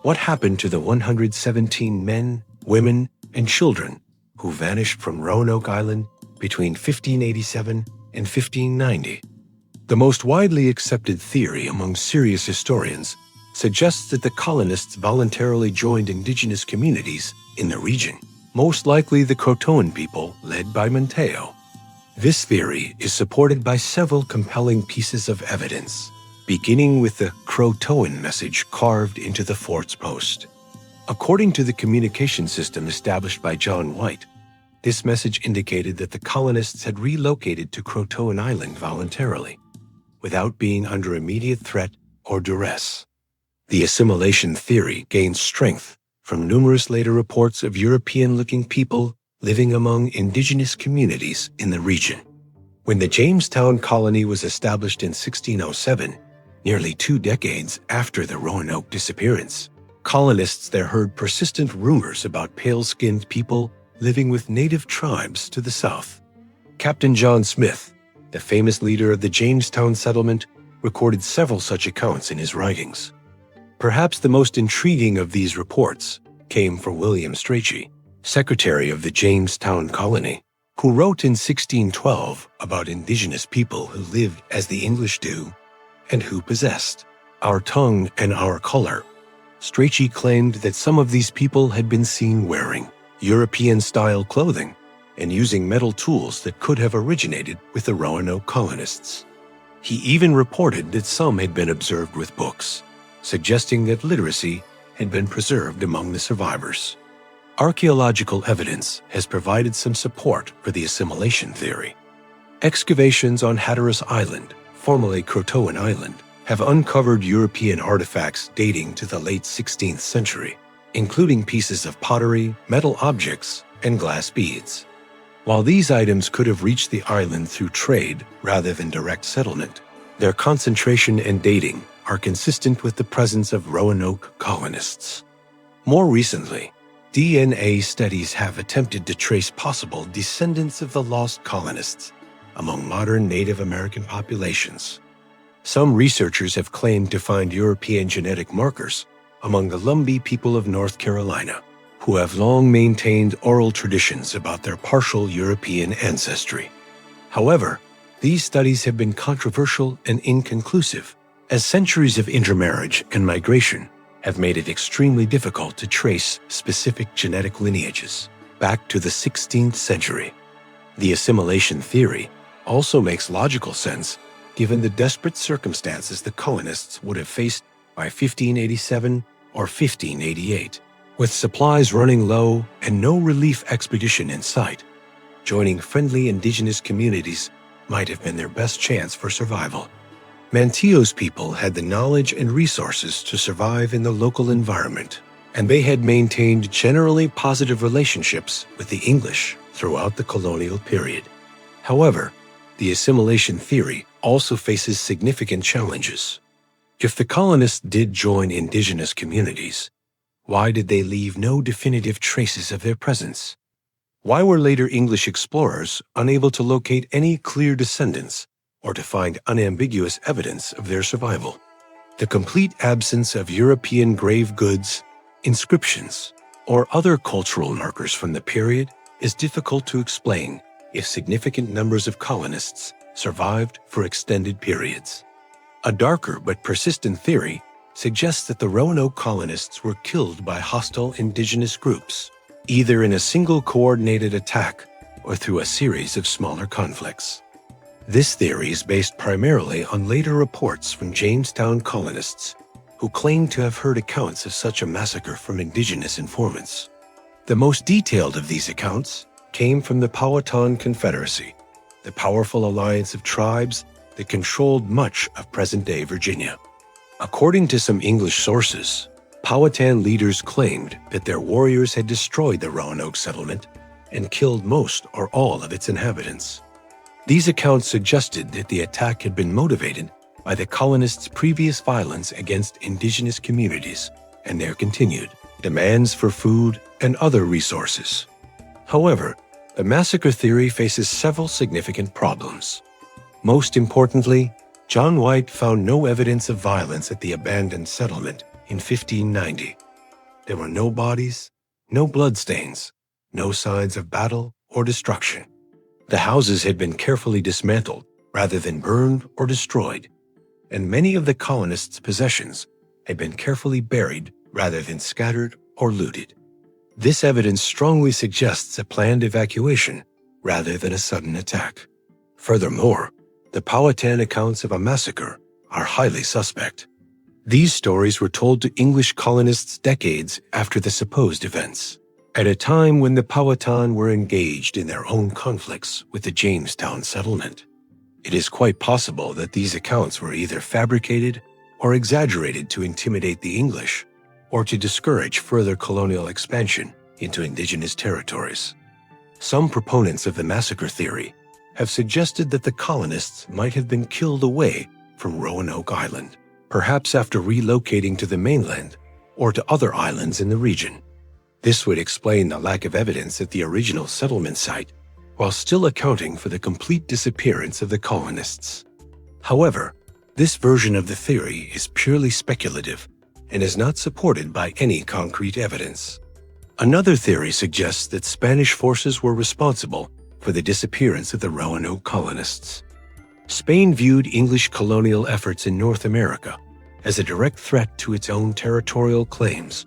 What happened to the 117 men, women, and children who vanished from Roanoke Island between 1587 and 1590? The most widely accepted theory among serious historians suggests that the colonists voluntarily joined indigenous communities in the region, most likely the Croatoan people led by Matteo. This theory is supported by several compelling pieces of evidence, beginning with the Croatoan message carved into the fort's post. According to the communication system established by John White, this message indicated that the colonists had relocated to Croatoan Island voluntarily, without being under immediate threat or duress. The assimilation theory gained strength from numerous later reports of European-looking people living among indigenous communities in the region. When the Jamestown colony was established in 1607, nearly 2 decades after the Roanoke disappearance, colonists there heard persistent rumors about pale-skinned people living with native tribes to the south. Captain John Smith, the famous leader of the Jamestown settlement, recorded several such accounts in his writings. Perhaps the most intriguing of these reports came from William Strachey, secretary of the Jamestown colony, who wrote in 1612 about indigenous people who lived as the English do and who possessed our tongue and our color. Strachey claimed that some of these people had been seen wearing European-style clothing and using metal tools that could have originated with the Roanoke colonists. He even reported that some had been observed with books, suggesting that literacy had been preserved among the survivors. Archaeological evidence has provided some support for the assimilation theory. Excavations on Hatteras Island, formerly Croatoan Island, have uncovered European artifacts dating to the late 16th century, including pieces of pottery, metal objects, and glass beads. While these items could have reached the island through trade rather than direct settlement, their concentration and dating are consistent with the presence of Roanoke colonists. More recently, DNA studies have attempted to trace possible descendants of the lost colonists among modern Native American populations. Some researchers have claimed to find European genetic markers among the Lumbee people of North Carolina, who have long maintained oral traditions about their partial European ancestry. However, these studies have been controversial and inconclusive, as centuries of intermarriage and migration have made it extremely difficult to trace specific genetic lineages back to the 16th century. The assimilation theory also makes logical sense given the desperate circumstances the colonists would have faced by 1587 or 1588. With supplies running low and no relief expedition in sight, joining friendly indigenous communities might have been their best chance for survival. Manteo's people had the knowledge and resources to survive in the local environment, and they had maintained generally positive relationships with the English throughout the colonial period. However, the assimilation theory also faces significant challenges. If the colonists did join indigenous communities, why did they leave no definitive traces of their presence? Why were later English explorers unable to locate any clear descendants or to find unambiguous evidence of their survival? The complete absence of European grave goods, inscriptions, or other cultural markers from the period is difficult to explain if significant numbers of colonists survived for extended periods. A darker but persistent theory suggests that the Roanoke colonists were killed by hostile indigenous groups, either in a single coordinated attack or through a series of smaller conflicts. This theory is based primarily on later reports from Jamestown colonists who claim to have heard accounts of such a massacre from indigenous informants. The most detailed of these accounts came from the Powhatan Confederacy, the powerful alliance of tribes that controlled much of present-day Virginia. According to some English sources, Powhatan leaders claimed that their warriors had destroyed the Roanoke settlement and killed most or all of its inhabitants. These accounts suggested that the attack had been motivated by the colonists' previous violence against indigenous communities and their continued demands for food and other resources. However, the massacre theory faces several significant problems. Most importantly, John White found no evidence of violence at the abandoned settlement in 1590. There were no bodies, no bloodstains, no signs of battle or destruction. The houses had been carefully dismantled rather than burned or destroyed, and many of the colonists' possessions had been carefully buried rather than scattered or looted. This evidence strongly suggests a planned evacuation rather than a sudden attack. Furthermore, the Powhatan accounts of a massacre are highly suspect. These stories were told to English colonists decades after the supposed events, at a time when the Powhatan were engaged in their own conflicts with the Jamestown settlement. It is quite possible that these accounts were either fabricated or exaggerated to intimidate the English or to discourage further colonial expansion into indigenous territories. Some proponents of the massacre theory have suggested that the colonists might have been killed away from Roanoke Island, perhaps after relocating to the mainland or to other islands in the region. This would explain the lack of evidence at the original settlement site, while still accounting for the complete disappearance of the colonists. However, this version of the theory is purely speculative and is not supported by any concrete evidence. Another theory suggests that Spanish forces were responsible for the disappearance of the Roanoke colonists. Spain viewed English colonial efforts in North America as a direct threat to its own territorial claims,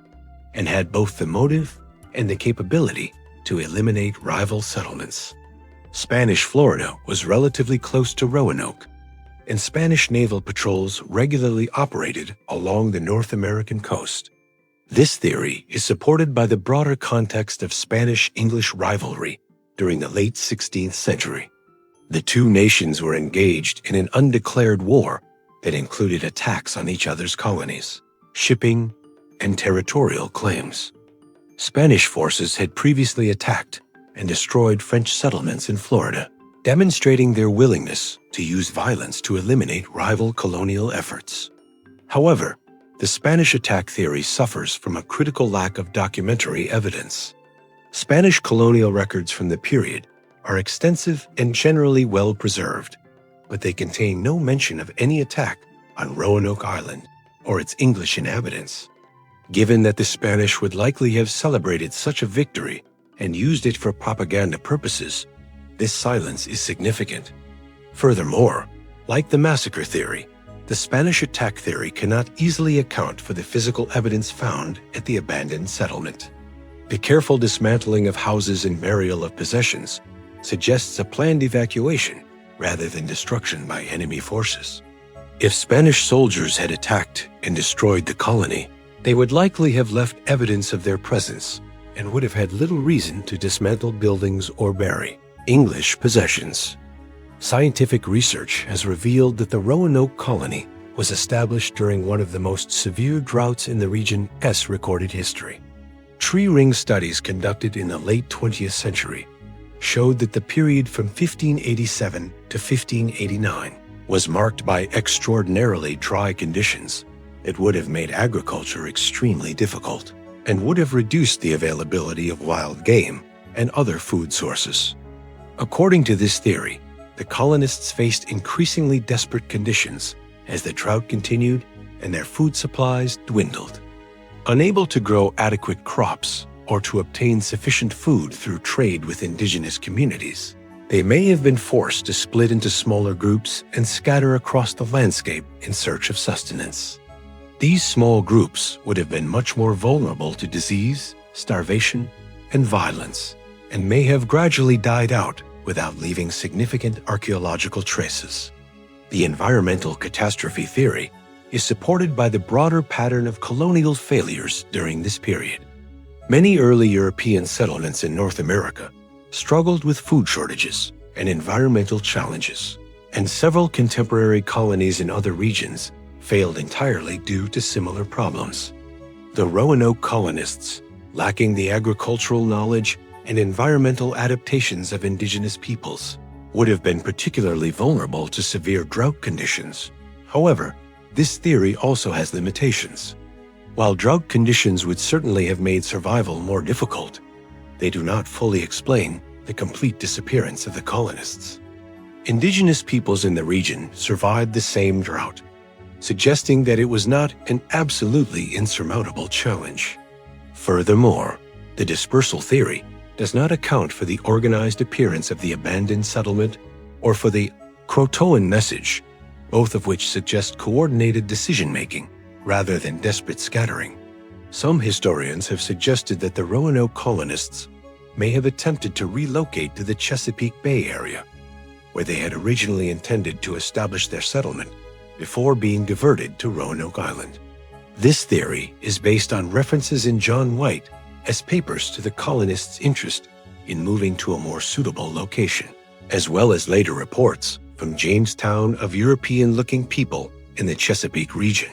and had both the motive and the capability to eliminate rival settlements. Spanish Florida was relatively close to Roanoke, and Spanish naval patrols regularly operated along the North American coast. This theory is supported by the broader context of Spanish-English rivalry during the late 16th century. The two nations were engaged in an undeclared war that included attacks on each other's colonies, shipping, and territorial claims. Spanish forces had previously attacked and destroyed French settlements in Florida, demonstrating their willingness to use violence to eliminate rival colonial efforts. However, the Spanish attack theory suffers from a critical lack of documentary evidence. Spanish colonial records from the period are extensive and generally well preserved, but they contain no mention of any attack on Roanoke Island or its English inhabitants. Given that the Spanish would likely have celebrated such a victory and used it for propaganda purposes, this silence is significant. Furthermore, like the massacre theory, the Spanish attack theory cannot easily account for the physical evidence found at the abandoned settlement. The careful dismantling of houses and burial of possessions suggests a planned evacuation rather than destruction by enemy forces. If Spanish soldiers had attacked and destroyed the colony, they would likely have left evidence of their presence and would have had little reason to dismantle buildings or bury English possessions. Scientific research has revealed that the Roanoke colony was established during one of the most severe droughts in the region's recorded history. Tree ring studies conducted in the late 20th century showed that the period from 1587 to 1589 was marked by extraordinarily dry conditions that would have made agriculture extremely difficult and would have reduced the availability of wild game and other food sources. According to this theory, the colonists faced increasingly desperate conditions as the drought continued and their food supplies dwindled. Unable to grow adequate crops or to obtain sufficient food through trade with indigenous communities, they may have been forced to split into smaller groups and scatter across the landscape in search of sustenance. These small groups would have been much more vulnerable to disease, starvation, and violence, and may have gradually died out without leaving significant archaeological traces. The environmental catastrophe theory is supported by the broader pattern of colonial failures during this period. Many early European settlements in North America struggled with food shortages and environmental challenges, and several contemporary colonies in other regions failed entirely due to similar problems. The Roanoke colonists, lacking the agricultural knowledge and environmental adaptations of indigenous peoples, would have been particularly vulnerable to severe drought conditions. However, this theory also has limitations. While drought conditions would certainly have made survival more difficult, they do not fully explain the complete disappearance of the colonists. Indigenous peoples in the region survived the same drought, suggesting that it was not an absolutely insurmountable challenge. Furthermore, the dispersal theory does not account for the organized appearance of the abandoned settlement or for the Croatoan message, both of which suggest coordinated decision-making rather than desperate scattering. Some historians have suggested that the Roanoke colonists may have attempted to relocate to the Chesapeake Bay area, where they had originally intended to establish their settlement before being diverted to Roanoke Island. This theory is based on references in John White as papers to the colonists' interest in moving to a more suitable location, as well as later reports from Jamestown of European-looking people in the Chesapeake region.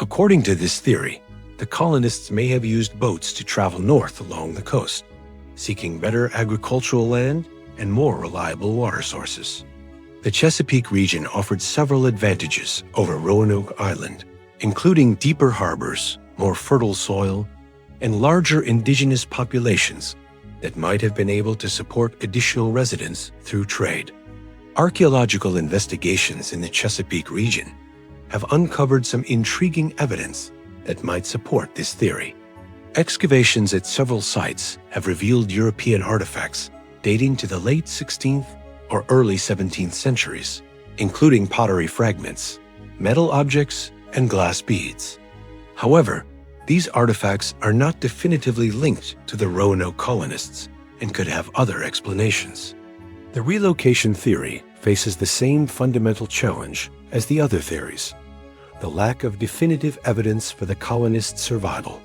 According to this theory, the colonists may have used boats to travel north along the coast, seeking better agricultural land and more reliable water sources. The Chesapeake region offered several advantages over Roanoke Island, including deeper harbors, more fertile soil, and larger indigenous populations that might have been able to support additional residents through trade. Archaeological investigations in the Chesapeake region have uncovered some intriguing evidence that might support this theory. Excavations at several sites have revealed European artifacts dating to the late 16th or early 17th centuries, including pottery fragments, metal objects, and glass beads. However, these artifacts are not definitively linked to the Roanoke colonists and could have other explanations. The relocation theory faces the same fundamental challenge as the other theories: the lack of definitive evidence for the colonists' survival.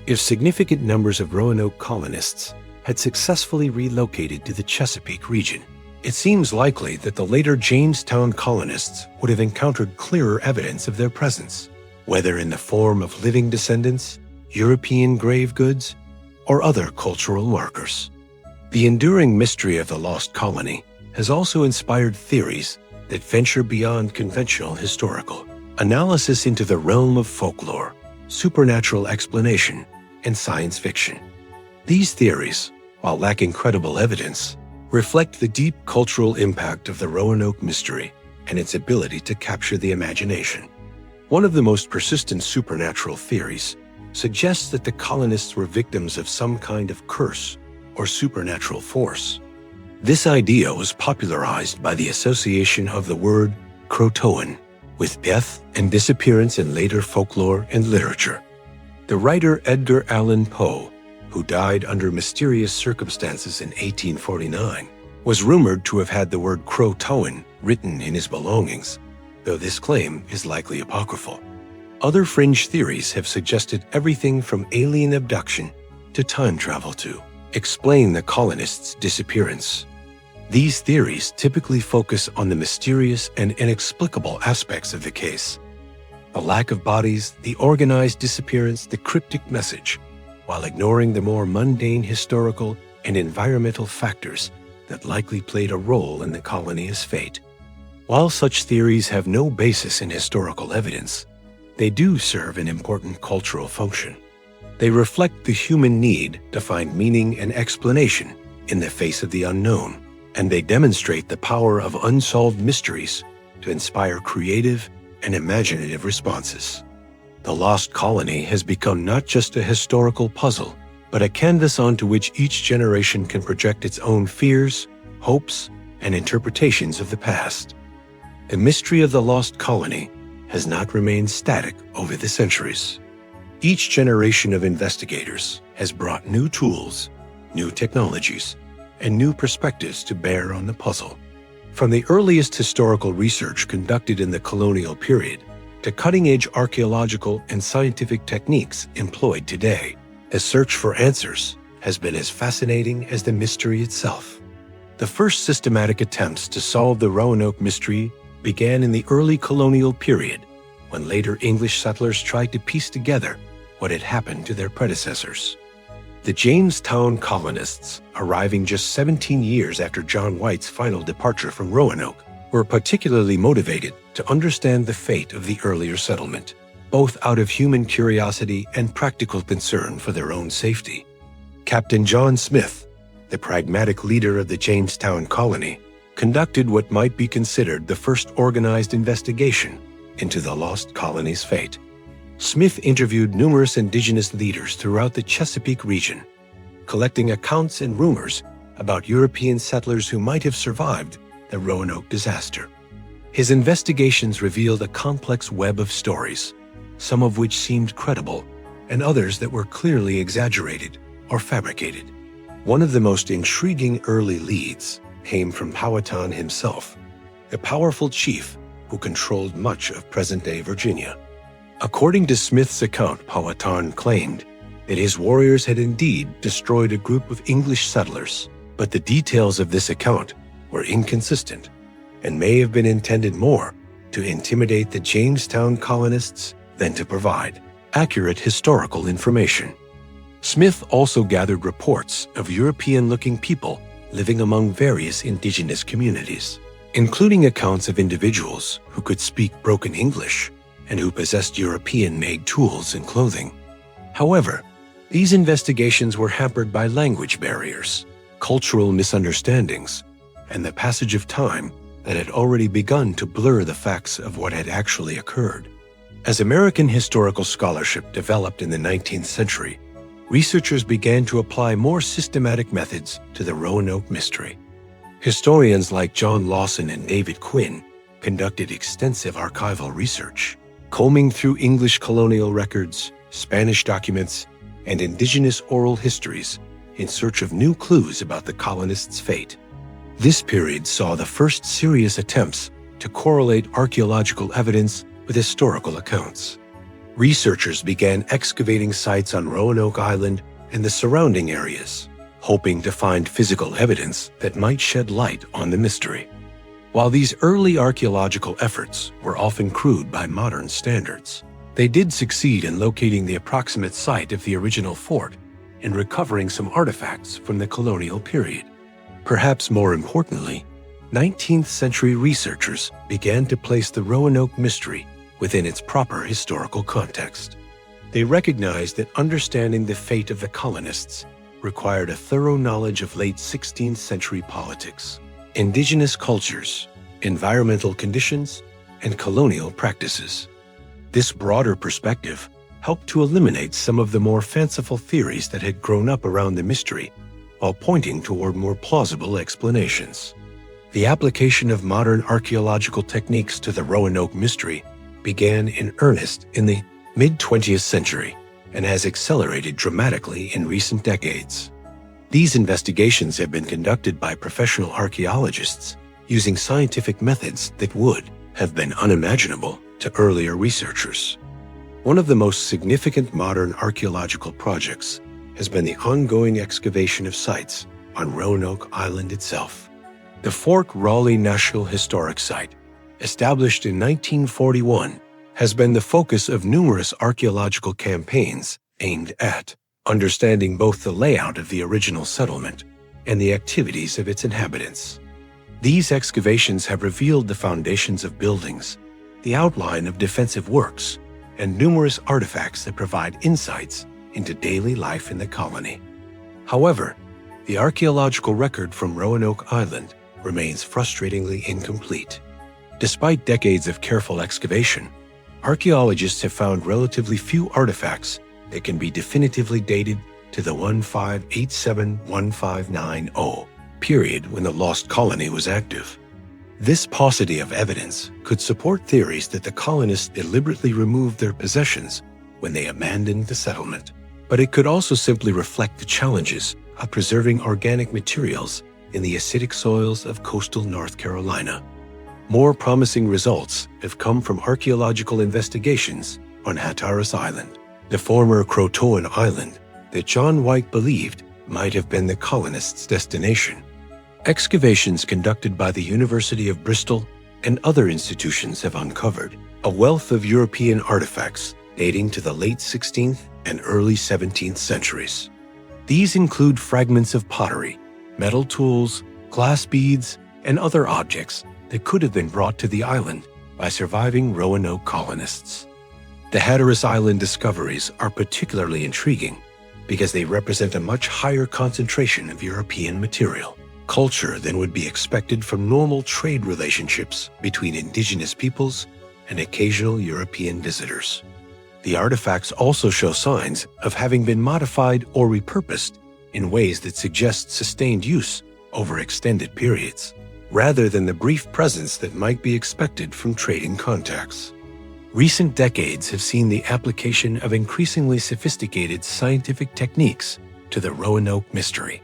If significant numbers of Roanoke colonists had successfully relocated to the Chesapeake region, it seems likely that the later Jamestown colonists would have encountered clearer evidence of their presence, whether in the form of living descendants, European grave goods, or other cultural markers. The enduring mystery of the lost colony has also inspired theories that venture beyond conventional historical analysis into the realm of folklore, supernatural explanation, and science fiction. These theories, while lacking credible evidence, reflect the deep cultural impact of the Roanoke mystery and its ability to capture the imagination. One of the most persistent supernatural theories suggests that the colonists were victims of some kind of curse or supernatural force. This idea was popularized by the association of the word Croatoan with death and disappearance in later folklore and literature. The writer Edgar Allan Poe, who died under mysterious circumstances in 1849, was rumored to have had the word Croatoan written in his belongings, though this claim is likely apocryphal. Other fringe theories have suggested everything from alien abduction to time travel to explain the colonists' disappearance. These theories typically focus on the mysterious and inexplicable aspects of the case: the lack of bodies, the organized disappearance, the cryptic message, while ignoring the more mundane historical and environmental factors that likely played a role in the colony's fate. While such theories have no basis in historical evidence, they do serve an important cultural function. They reflect the human need to find meaning and explanation in the face of the unknown, and they demonstrate the power of unsolved mysteries to inspire creative and imaginative responses. The lost colony has become not just a historical puzzle, but a canvas onto which each generation can project its own fears, hopes, and interpretations of the past. The mystery of the lost colony has not remained static over the centuries. Each generation of investigators has brought new tools, new technologies, and new perspectives to bear on the puzzle. From the earliest historical research conducted in the colonial period to cutting-edge archaeological and scientific techniques employed today, the search for answers has been as fascinating as the mystery itself. The first systematic attempts to solve the Roanoke mystery began in the early colonial period, when later English settlers tried to piece together what had happened to their predecessors. The Jamestown colonists, arriving just 17 years after John White's final departure from Roanoke, were particularly motivated to understand the fate of the earlier settlement, both out of human curiosity and practical concern for their own safety. Captain John Smith, the pragmatic leader of the Jamestown colony, conducted what might be considered the first organized investigation into the lost colony's fate. Smith interviewed numerous indigenous leaders throughout the Chesapeake region, collecting accounts and rumors about European settlers who might have survived the Roanoke disaster. His investigations revealed a complex web of stories, some of which seemed credible, and others that were clearly exaggerated or fabricated. One of the most intriguing early leads came from Powhatan himself, a powerful chief who controlled much of present-day Virginia. According to Smith's account, Powhatan claimed that his warriors had indeed destroyed a group of English settlers, but the details of this account were inconsistent and may have been intended more to intimidate the Jamestown colonists than to provide accurate historical information. Smith also gathered reports of European-looking people living among various indigenous communities, including accounts of individuals who could speak broken English and who possessed European-made tools and clothing. However, these investigations were hampered by language barriers, cultural misunderstandings, and the passage of time that had already begun to blur the facts of what had actually occurred. As American historical scholarship developed in the 19th century, researchers began to apply more systematic methods to the Roanoke mystery. Historians like John Lawson and David Quinn conducted extensive archival research, combing through English colonial records, Spanish documents, and indigenous oral histories in search of new clues about the colonists' fate. This period saw the first serious attempts to correlate archaeological evidence with historical accounts. researchers began excavating sites on Roanoke Island and the surrounding areas, hoping to find physical evidence that might shed light on the mystery. While these early archaeological efforts were often crude by modern standards, they did succeed in locating the approximate site of the original fort and recovering some artifacts from the colonial period. Perhaps more importantly, 19th century researchers began to place the Roanoke mystery within its proper historical context. They recognized that understanding the fate of the colonists required a thorough knowledge of late 16th century politics, indigenous cultures, environmental conditions, and colonial practices. This broader perspective helped to eliminate some of the more fanciful theories that had grown up around the mystery, while pointing toward more plausible explanations. The application of modern archaeological techniques to the Roanoke mystery began in earnest in the mid-20th century and has accelerated dramatically in recent decades. These investigations have been conducted by professional archaeologists using scientific methods that would have been unimaginable to earlier researchers. One of the most significant modern archaeological projects has been the ongoing excavation of sites on Roanoke Island itself. The Fort Raleigh National Historic Site, established in 1941, has been the focus of numerous archaeological campaigns aimed at understanding both the layout of the original settlement and the activities of its inhabitants. These excavations have revealed the foundations of buildings, the outline of defensive works, and numerous artifacts that provide insights into daily life in the colony. However, the archaeological record from Roanoke Island remains frustratingly incomplete. Despite decades of careful excavation, archaeologists have found relatively few artifacts that can be definitively dated to the 1587-1590 period when the lost colony was active. This paucity of evidence could support theories that the colonists deliberately removed their possessions when they abandoned the settlement, but it could also simply reflect the challenges of preserving organic materials in the acidic soils of coastal North Carolina. More promising results have come from archaeological investigations on Hatteras Island, the former Croatoan island that John White believed might have been the colonists' destination. Excavations conducted by the University of Bristol and other institutions have uncovered a wealth of European artifacts dating to the late 16th and early 17th centuries. These include fragments of pottery, metal tools, glass beads, and other objects that could have been brought to the island by surviving Roanoke colonists. The Hatteras Island discoveries are particularly intriguing because they represent a much higher concentration of European material, culture than would be expected from normal trade relationships between indigenous peoples and occasional European visitors. The artifacts also show signs of having been modified or repurposed in ways that suggest sustained use over extended periods, rather than the brief presence that might be expected from trading contacts. Recent decades have seen the application of increasingly sophisticated scientific techniques to the Roanoke mystery.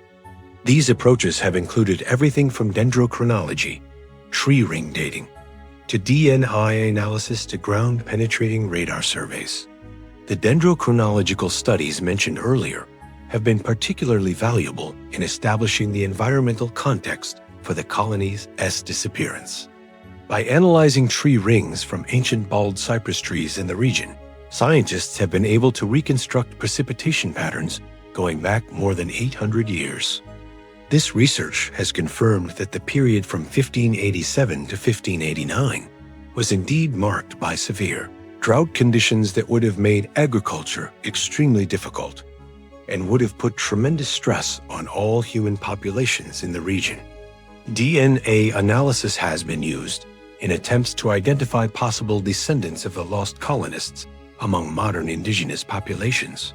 These approaches have included everything from dendrochronology, tree ring dating, to DNA analysis to ground-penetrating radar surveys. The dendrochronological studies mentioned earlier have been particularly valuable in establishing the environmental context for the colony's disappearance. By analyzing tree rings from ancient bald cypress trees in the region, scientists have been able to reconstruct precipitation patterns going back more than 800 years. This research has confirmed that the period from 1587 to 1589 was indeed marked by severe drought conditions that would have made agriculture extremely difficult and would have put tremendous stress on all human populations in the region. DNA analysis has been used in attempts to identify possible descendants of the lost colonists among modern indigenous populations.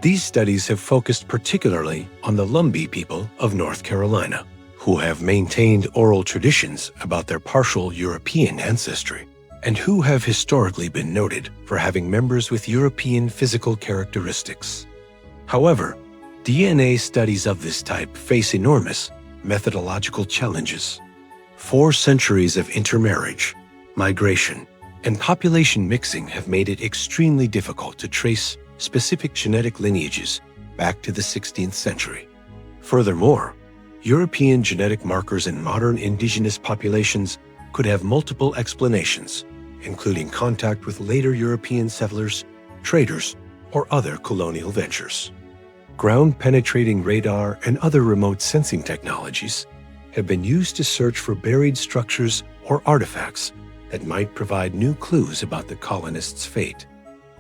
These studies have focused particularly on the Lumbee people of North Carolina, who have maintained oral traditions about their partial European ancestry, and who have historically been noted for having members with European physical characteristics. However, DNA studies of this type face enormous methodological challenges. 4 centuries of intermarriage, migration, and population mixing have made it extremely difficult to trace specific genetic lineages back to the 16th century. Furthermore, European genetic markers in modern indigenous populations could have multiple explanations, including contact with later European settlers, traders, or other colonial ventures. Ground-penetrating radar and other remote sensing technologies have been used to search for buried structures or artifacts that might provide new clues about the colonists' fate.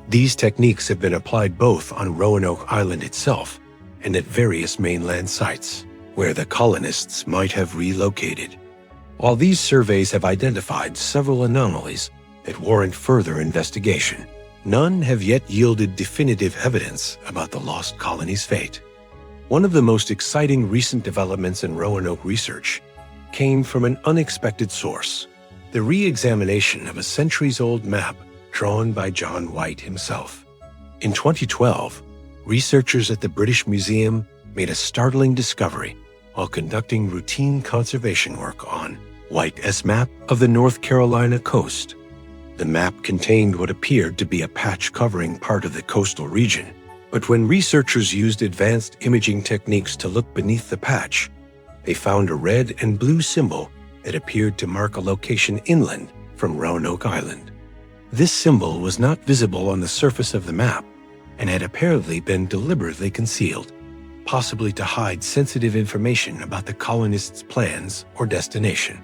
These techniques have been applied both on Roanoke Island itself and at various mainland sites where the colonists might have relocated. While these surveys have identified several anomalies that warrant further investigation, none have yet yielded definitive evidence about the lost colony's fate. One of the most exciting recent developments in Roanoke research came from an unexpected source: the re-examination of a centuries-old map drawn by John White himself. In 2012, researchers at the British Museum made a startling discovery while conducting routine conservation work on White's map of the North Carolina coast. The map contained what appeared to be a patch covering part of the coastal region, but when researchers used advanced imaging techniques to look beneath the patch, they found a red and blue symbol that appeared to mark a location inland from Roanoke Island. This symbol was not visible on the surface of the map and had apparently been deliberately concealed, possibly to hide sensitive information about the colonists' plans or destination.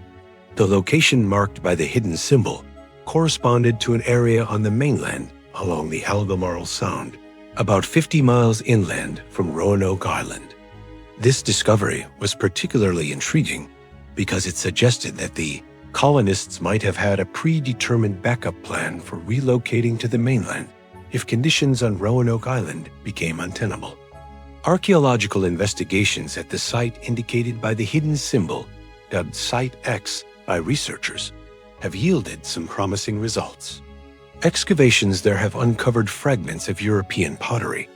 The location marked by the hidden symbol corresponded to an area on the mainland along the Albemarle Sound, about 50 miles inland from Roanoke Island. This discovery was particularly intriguing because it suggested that the colonists might have had a predetermined backup plan for relocating to the mainland if conditions on Roanoke Island became untenable. Archaeological investigations at the site indicated by the hidden symbol, dubbed Site X by researchers, have yielded some promising results. Excavations there have uncovered fragments of European pottery,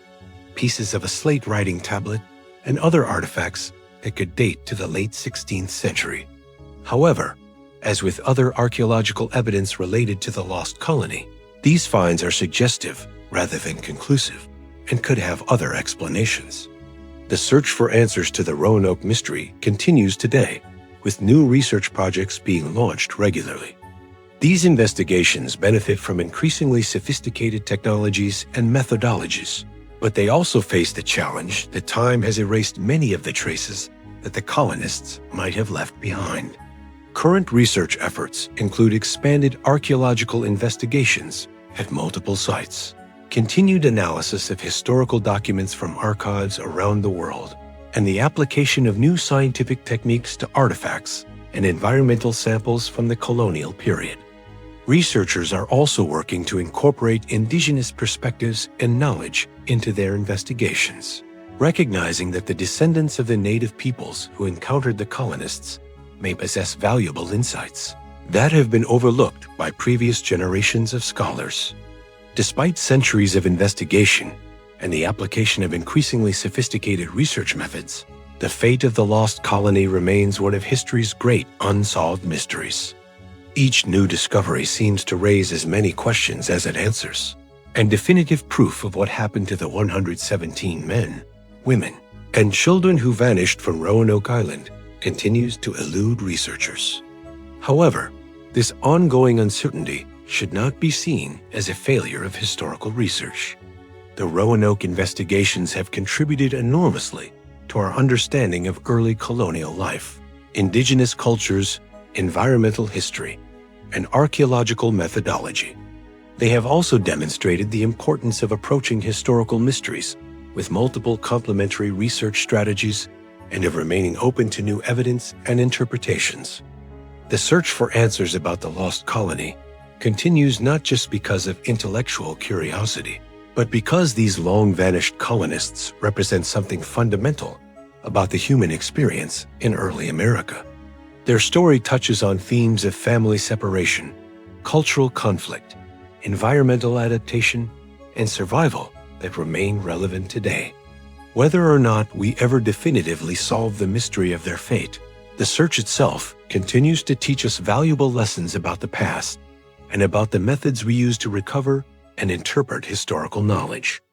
pieces of a slate writing tablet, and other artifacts that could date to the late 16th century. However, as with other archaeological evidence related to the lost colony, these finds are suggestive rather than conclusive and could have other explanations. The search for answers to the Roanoke mystery continues today, with new research projects being launched regularly. These investigations benefit from increasingly sophisticated technologies and methodologies, but they also face the challenge that time has erased many of the traces that the colonists might have left behind. Current research efforts include expanded archaeological investigations at multiple sites, continued analysis of historical documents from archives around the world, and the application of new scientific techniques to artifacts and environmental samples from the colonial period. Researchers are also working to incorporate indigenous perspectives and knowledge into their investigations, recognizing that the descendants of the native peoples who encountered the colonists may possess valuable insights that have been overlooked by previous generations of scholars. Despite centuries of investigation and the application of increasingly sophisticated research methods, the fate of the lost colony remains one of history's great unsolved mysteries. Each new discovery seems to raise as many questions as it answers, and definitive proof of what happened to the 117 men, women, and children who vanished from Roanoke Island continues to elude researchers. However, this ongoing uncertainty should not be seen as a failure of historical research. The Roanoke investigations have contributed enormously to our understanding of early colonial life, indigenous cultures, environmental history, and archaeological methodology. They have also demonstrated the importance of approaching historical mysteries with multiple complementary research strategies and of remaining open to new evidence and interpretations. The search for answers about the lost colony continues not just because of intellectual curiosity, but because these long-vanished colonists represent something fundamental about the human experience in early America. Their story touches on themes of family separation, cultural conflict, environmental adaptation, and survival that remain relevant today. Whether or not we ever definitively solve the mystery of their fate, the search itself continues to teach us valuable lessons about the past and about the methods we use to recover and interpret historical knowledge.